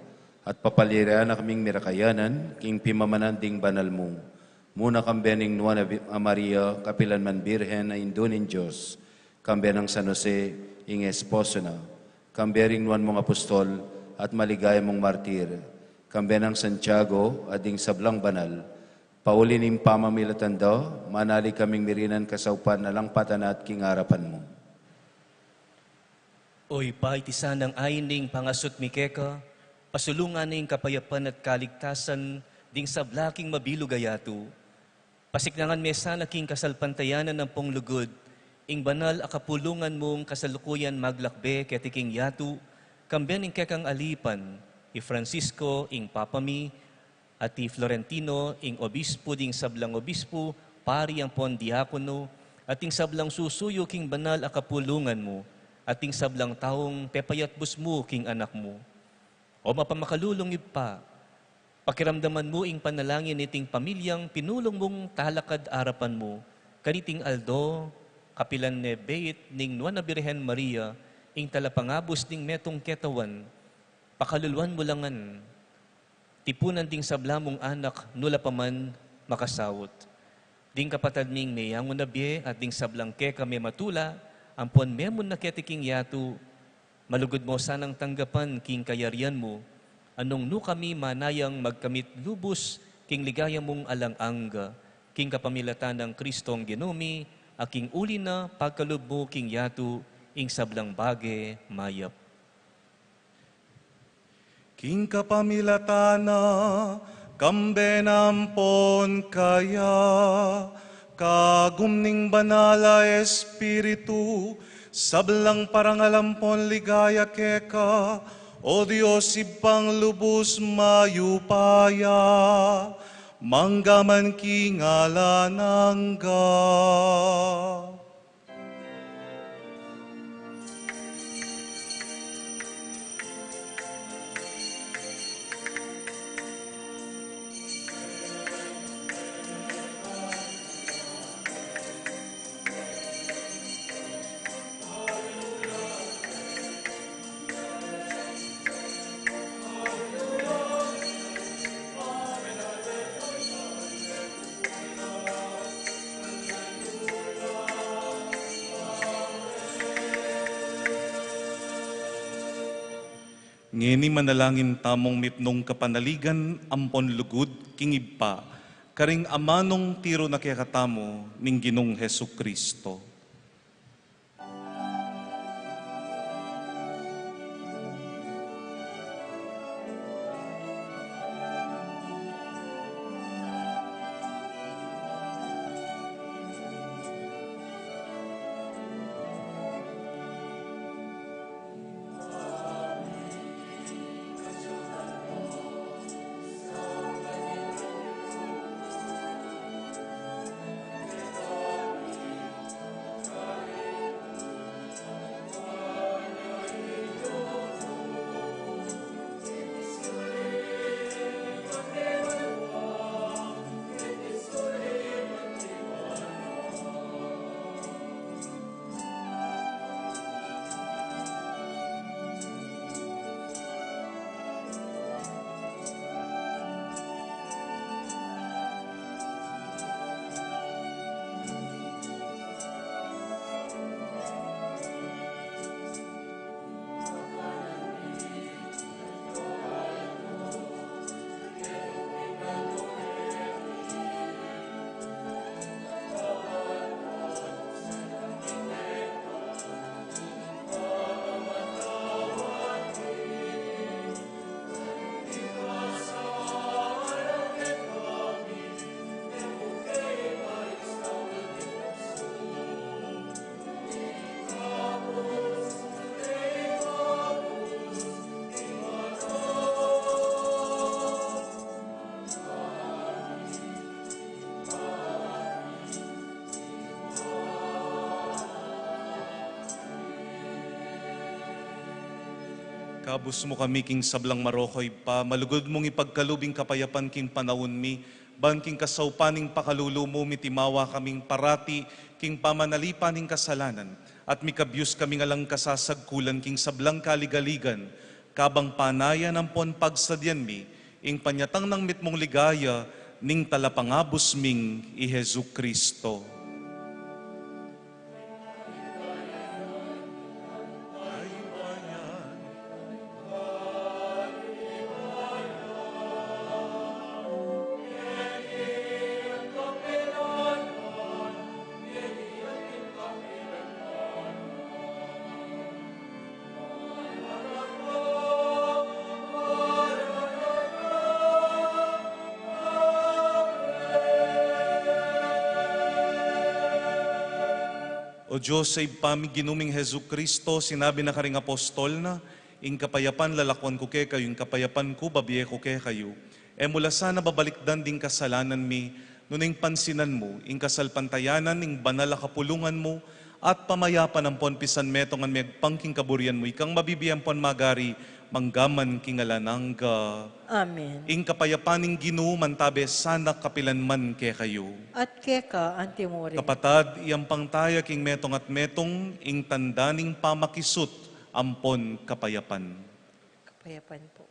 at papaliraan na kaming mirakayanan, king pimamananding banal mo. Muna kambening Nuana Maria, kapilan man Birhen na indunin Diyos, kambe ng San Jose, ing esposo na, kambering Nuan mong apostol, at maligaya mong martir, kambe ng Santiago, ading sablang banal, paulin im pamamilatan daw, manali kaming mirinan kasaupan na lang patana at kingarapan mo. Oy pa itisan ng aining pangasot mikeka, pasulungan ning kapayapan at kaligtasan, ding sablaking mabilugayato, pasiknangan mesa na king kasalpantayanan ng ponglugod, ing banal akapulungan mong kasalukuyan maglakbe ketiking yatu, kambian ing kekang alipan, i Francisco ing papami, at i Florentino ing obispo ding sablang obispo, pari ang pon diakono, at ing sablang susuyo king banal akapulungan mo, at ing sablang taong pepayat busmo king anak mo. O mapamakalulong ipa, pakiramdaman mo ing panalangin niting pamilyang pinulong mong talakad arapan mo, kaniting Aldo, kapilan ne Beit ning Nuana Birhen Maria, ing talapangabos ding metong ketawan, pakaluluan mo langan, tipunan ding sabla mong anak, nula paman makasawot. Ding kapatad ning mayangon na biye at ding sablang ke kami matula, ampon memon na ketiking yatu, malugod mo sanang tanggapan king kayarian mo, anong no kami manayang magkamit lubos, king ligaya mong alang-angga, king kapamilatan ng Kristong Genomi, aking uli na pagkalub mo king yatu, ing sablang bage mayap. King kapamilatana, kambe nampon kaya, kagumning banala Espiritu, sablang parangalampon ligaya keka, o Diyos ibang lubos mayupaya, manggaman kingalanangga. Ngeni manalangin tamong mipnong kapanaligan, ampon lugod, kingib pa, karing amanong tiro na kaya katamo, ning Ginong Hesu Kristo. Kabus mo kami king sablang marokoy pa, malugod mong ipagkalubing kapayapan king panahon mi, ban king kasaupaning pakalulu mo, mitimawa kaming parati, king pamanalipaning kasalanan, at mikabyus kami ngalang kasasagkulan king sablang kaligaligan, kabang panayan ang pon pagsadyan mi, ing panyatang ng mitmong ligaya, ning talapangabos ming i Hesu Kristo. O Diyos, sa ipamig ginuming Hesu Kristo, sinabi na karing apostol na, ing kapayapan lalakwan ko kay kayo, ing kapayapan ko babiye ko kay kayo. E mula sana babalikdan ding kasalanan mi, nuning pansinan mo, ing kasalpantayanan, ing banal a kapulungan mo, at pamayapan ang pon pisan metongan mi agpangking kaburian mo, ikang mabibiyan pon magari, manggaman kingalanangga. Amen. Ing kapayapaning Ginoo mantabe sana kapilan man kay kayo. At keka, antimuri. Kapatad, iyang pangtaya king metong at metong, ing tandaning pamakisut, ampon kapayapan. Kapayapan po.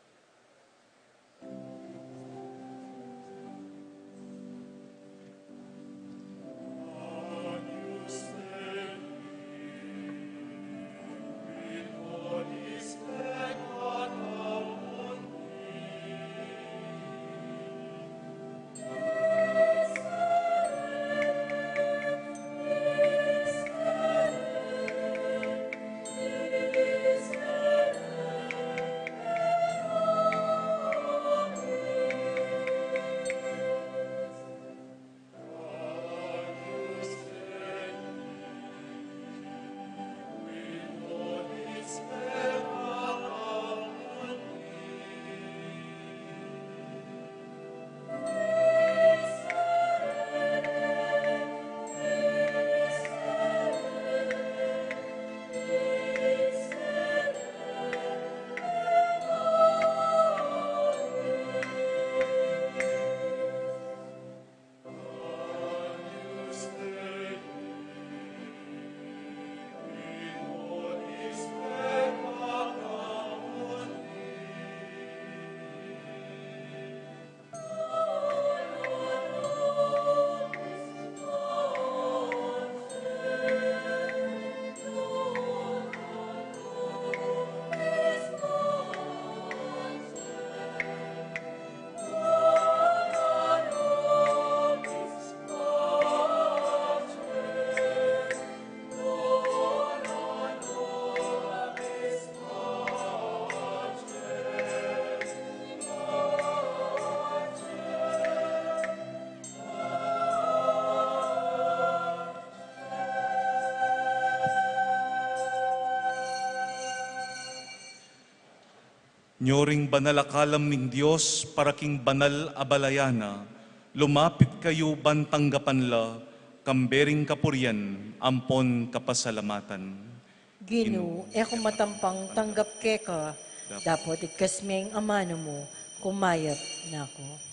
Nyoring banal akalam ning Dios para king banal abalayana, lumapit kayo bantanggapan la, kambering kapuryan, ampon kapasalamatan. Ginu, eko matampang tanggap keka, dapat ikasmeng amano mo, kumayat na ako.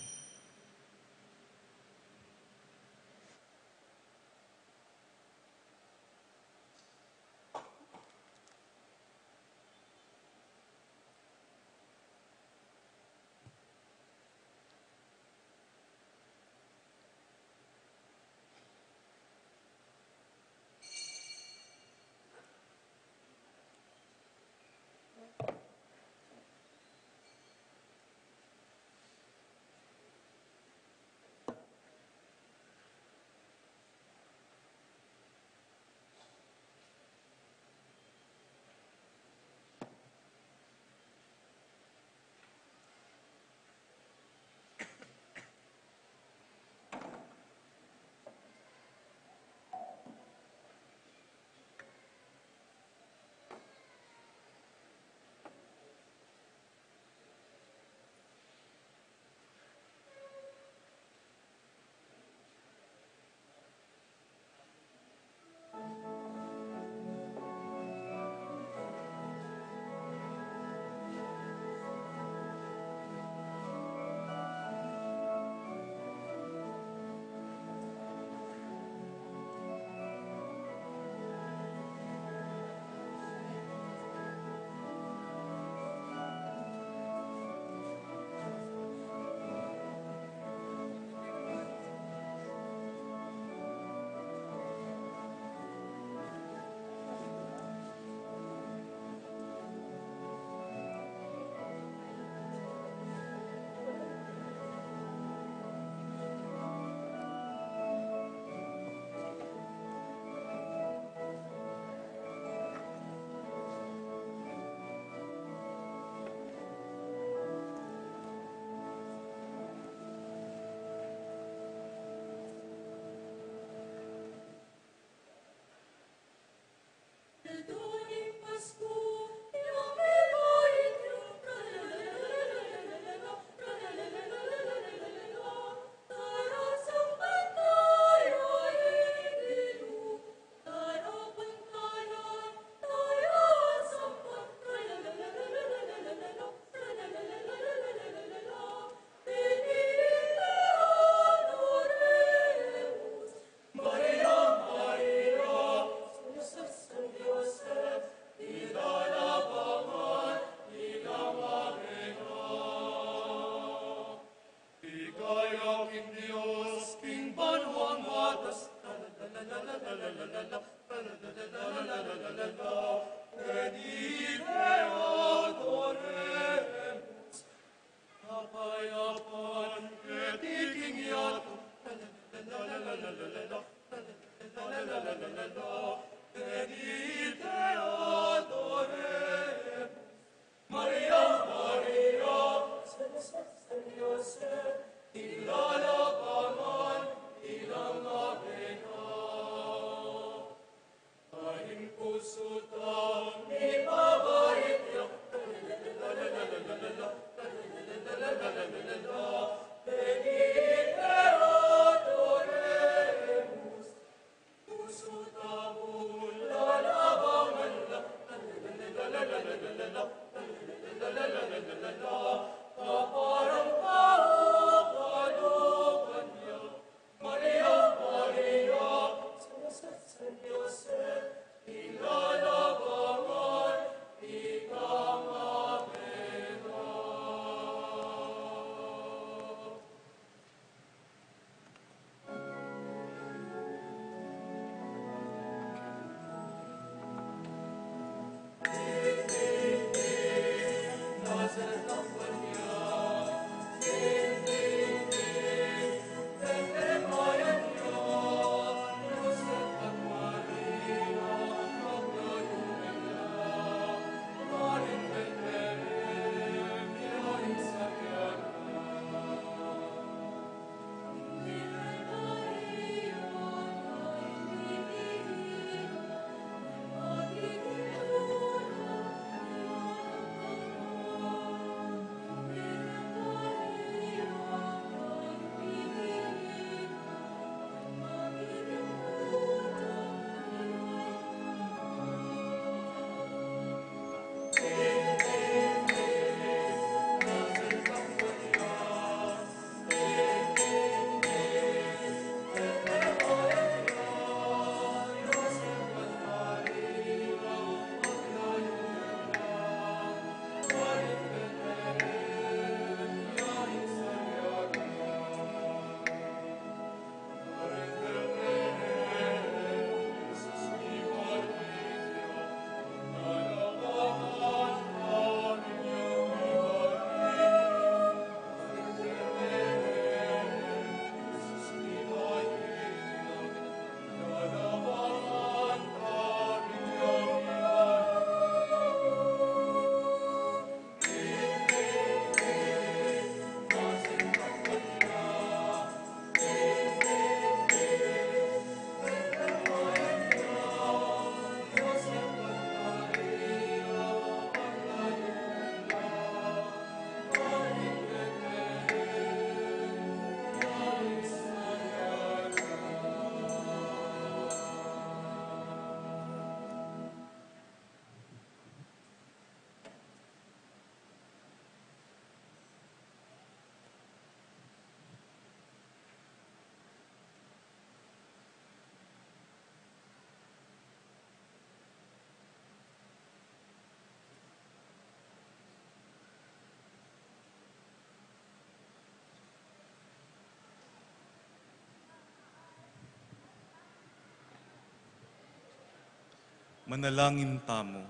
Manalangin tamo.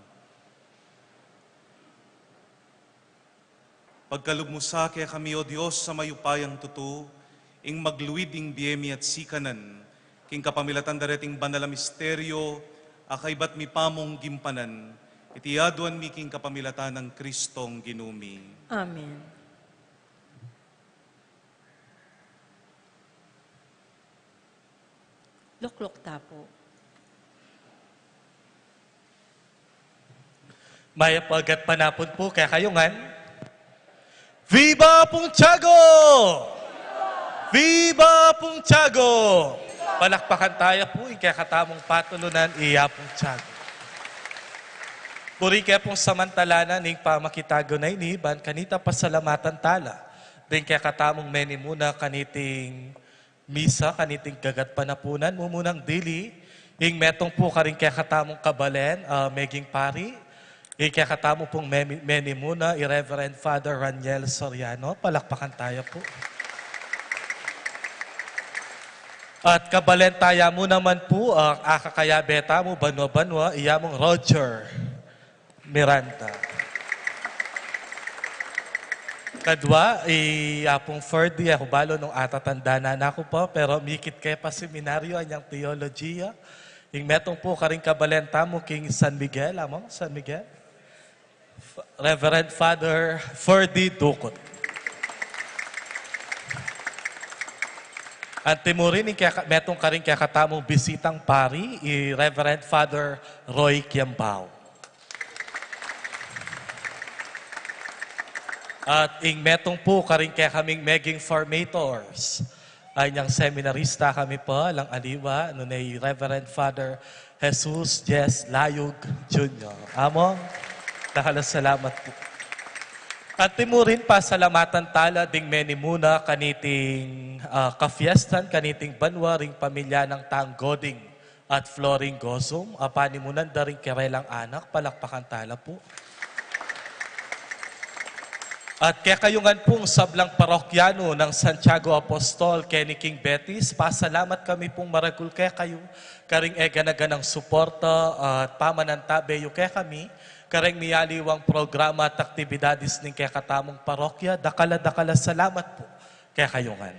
Pagkalugmusa kaya kami, O Diyos, sa mayupayang tuto, ing magluwid ing biyemi at sikanan, king kapamilatan dareting banala misteryo, akaibat mi pamong gimpanan, itiyaduan mi king kapamilatan ng Kristong ginumi. Amen. Luklok tapo. May pagkat panapon po kaya kayungan. Viva Puntiago! Viva Puntiago! Palakpakan tayo po, ikakatamong patulunan, iya Puntiago. Puri kaya pong samantalanan ng pamakitago na iniban, kanita pasalamatan tala. Din kaya katamong meni muna kaniting misa, kaniting gagat panapunan, mumunang dili, ing metong po karing kaya katamong kabalen, meging pari, ing kaya katamo pong meni muna, Reverend Father Raniel Soriano, palakpakan tayo po. At kabalen tayo mo naman po, ang akakaya beta mo, banwa-banwa, iya mong Roger Miranda. Kadwa, apong Ferdi, ako balo nung atatanda na ako po, pero mikit kaya pa seminaryo, anyang teologiya. Yung metong po karing kabalenta mo, King San Miguel, among San Miguel. Reverend Father Ferdi Dukot. At timurin, metong karing kaya katamong bisitang pari, Reverend Father Roy Kiambao. At ing metong po karing kaya kaming meging formators. Ay niyang seminarista kami po, lang aliwa, nunay Reverend Father Jesus Jes Layug Jr. Among, nakalasalamat po. At timurin pa, salamatan tala, ding meni muna, kaniting kafiestan, kaniting banwa, ring pamilya ng Tanggoding at Floring Gozum. Panimunan da ring kirelang anak, palakpakan tala po. At kaya kayungan pong sablang parokyano ng Santiago Apostol, Kenny King Betis, pasalamat kami pong maragul kaya kayo, karing eganaganang suporta at pamanantabeyo kaya kami, karing miyaliwang programa at aktibidades ng kaya katamong parokya, dakala salamat po kaya kayungan.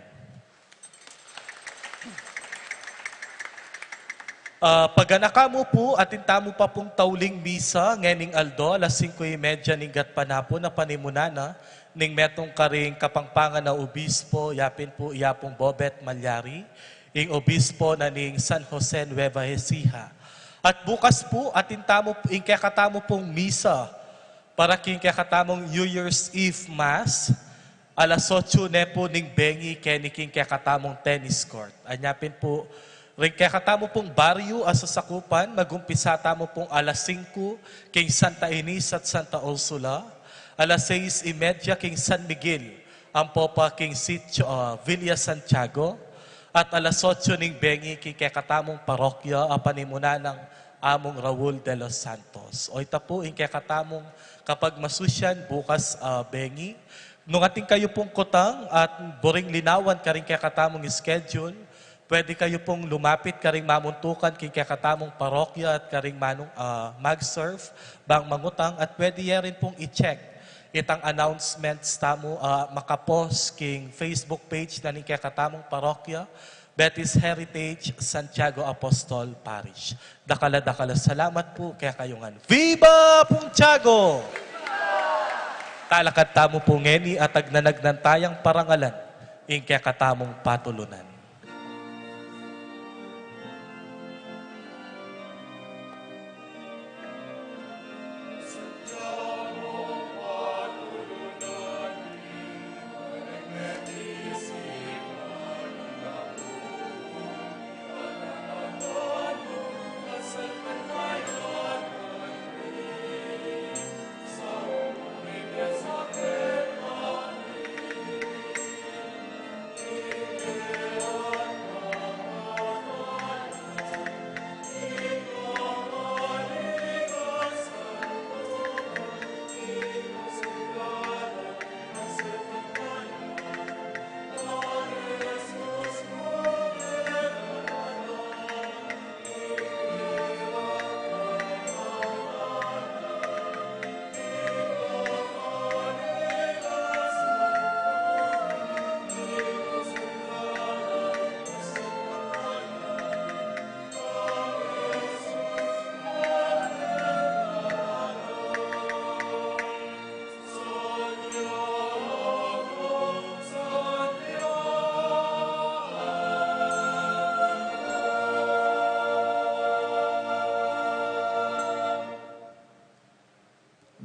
Paganaka mo po, atintamo pa pong tauling misa, ngening Aldo, alas 5:30 ning gatpanapo na panimunana, ning metong karing kapangpangan na obispo, yapin po iyapong Bobet Malyari, ing obispo na ning San Jose Nueva Ecija. At bukas po, atintamo, ing kakatamo pong misa, para king kakatamong New Year's Eve Mass, alas 8 nepo ning bengi, keniking kakatamong tennis court. Anyapin po, ring kakatamo pong baryo asasakupan, magumpisa tamo pong alas 5 king Santa Ines at Santa Ursula, alas 6:30 king San Miguel, ang popa king Sitio Villa Santiago, at alas 8 ning bengi king kakatamong parokya, panimuna ng among Raul de los Santos. O ita po ing kakatamong kapag masusyan bukas bengi, nung ating kayo pong kutang at boring linawan karing kakatamong schedule, pwede kayo pong lumapit karing mamuntukan king kakatamong parokya at karing manong mag-serve, bang mangutang, at pwede rin pong i-check itang announcements tamo makapost king Facebook page na ning kakatamong parokya, Betis Heritage Santiago Apostol Parish. Dakala salamat po kaya kayungan. Viva Puntiago! Talakad tamo po ngeni at agnanagnan tayang parangalan ing kaya katamong patulunan.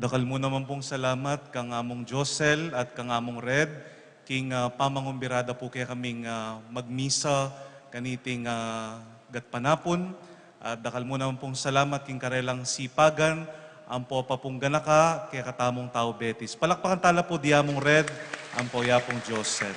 Dakal mo naman pong salamat kang among Josel at kang among Red, king pamangumbirada po kaya kaming magmisa kaniting gatpanapon. At dakal mo naman pong salamat king karelang sipagan, ang po papong ganaka, kaya katamong tao Betis. Palakpakan tala po di among Red, ang po yapong Josel.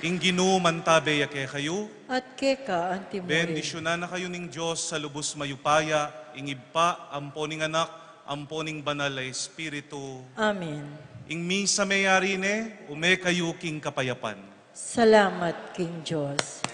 Ing Ginoo mantabe ya kaya kayo, At keka ang timurin. bendisyonan na kayo ning Diyos sa lubos mayupaya, ingibpa, ampo ning anak, ampo ning banal na Espiritu. Amen. Ing misa mayari ne, ume kayo king kapayapan. Salamat, King Diyos.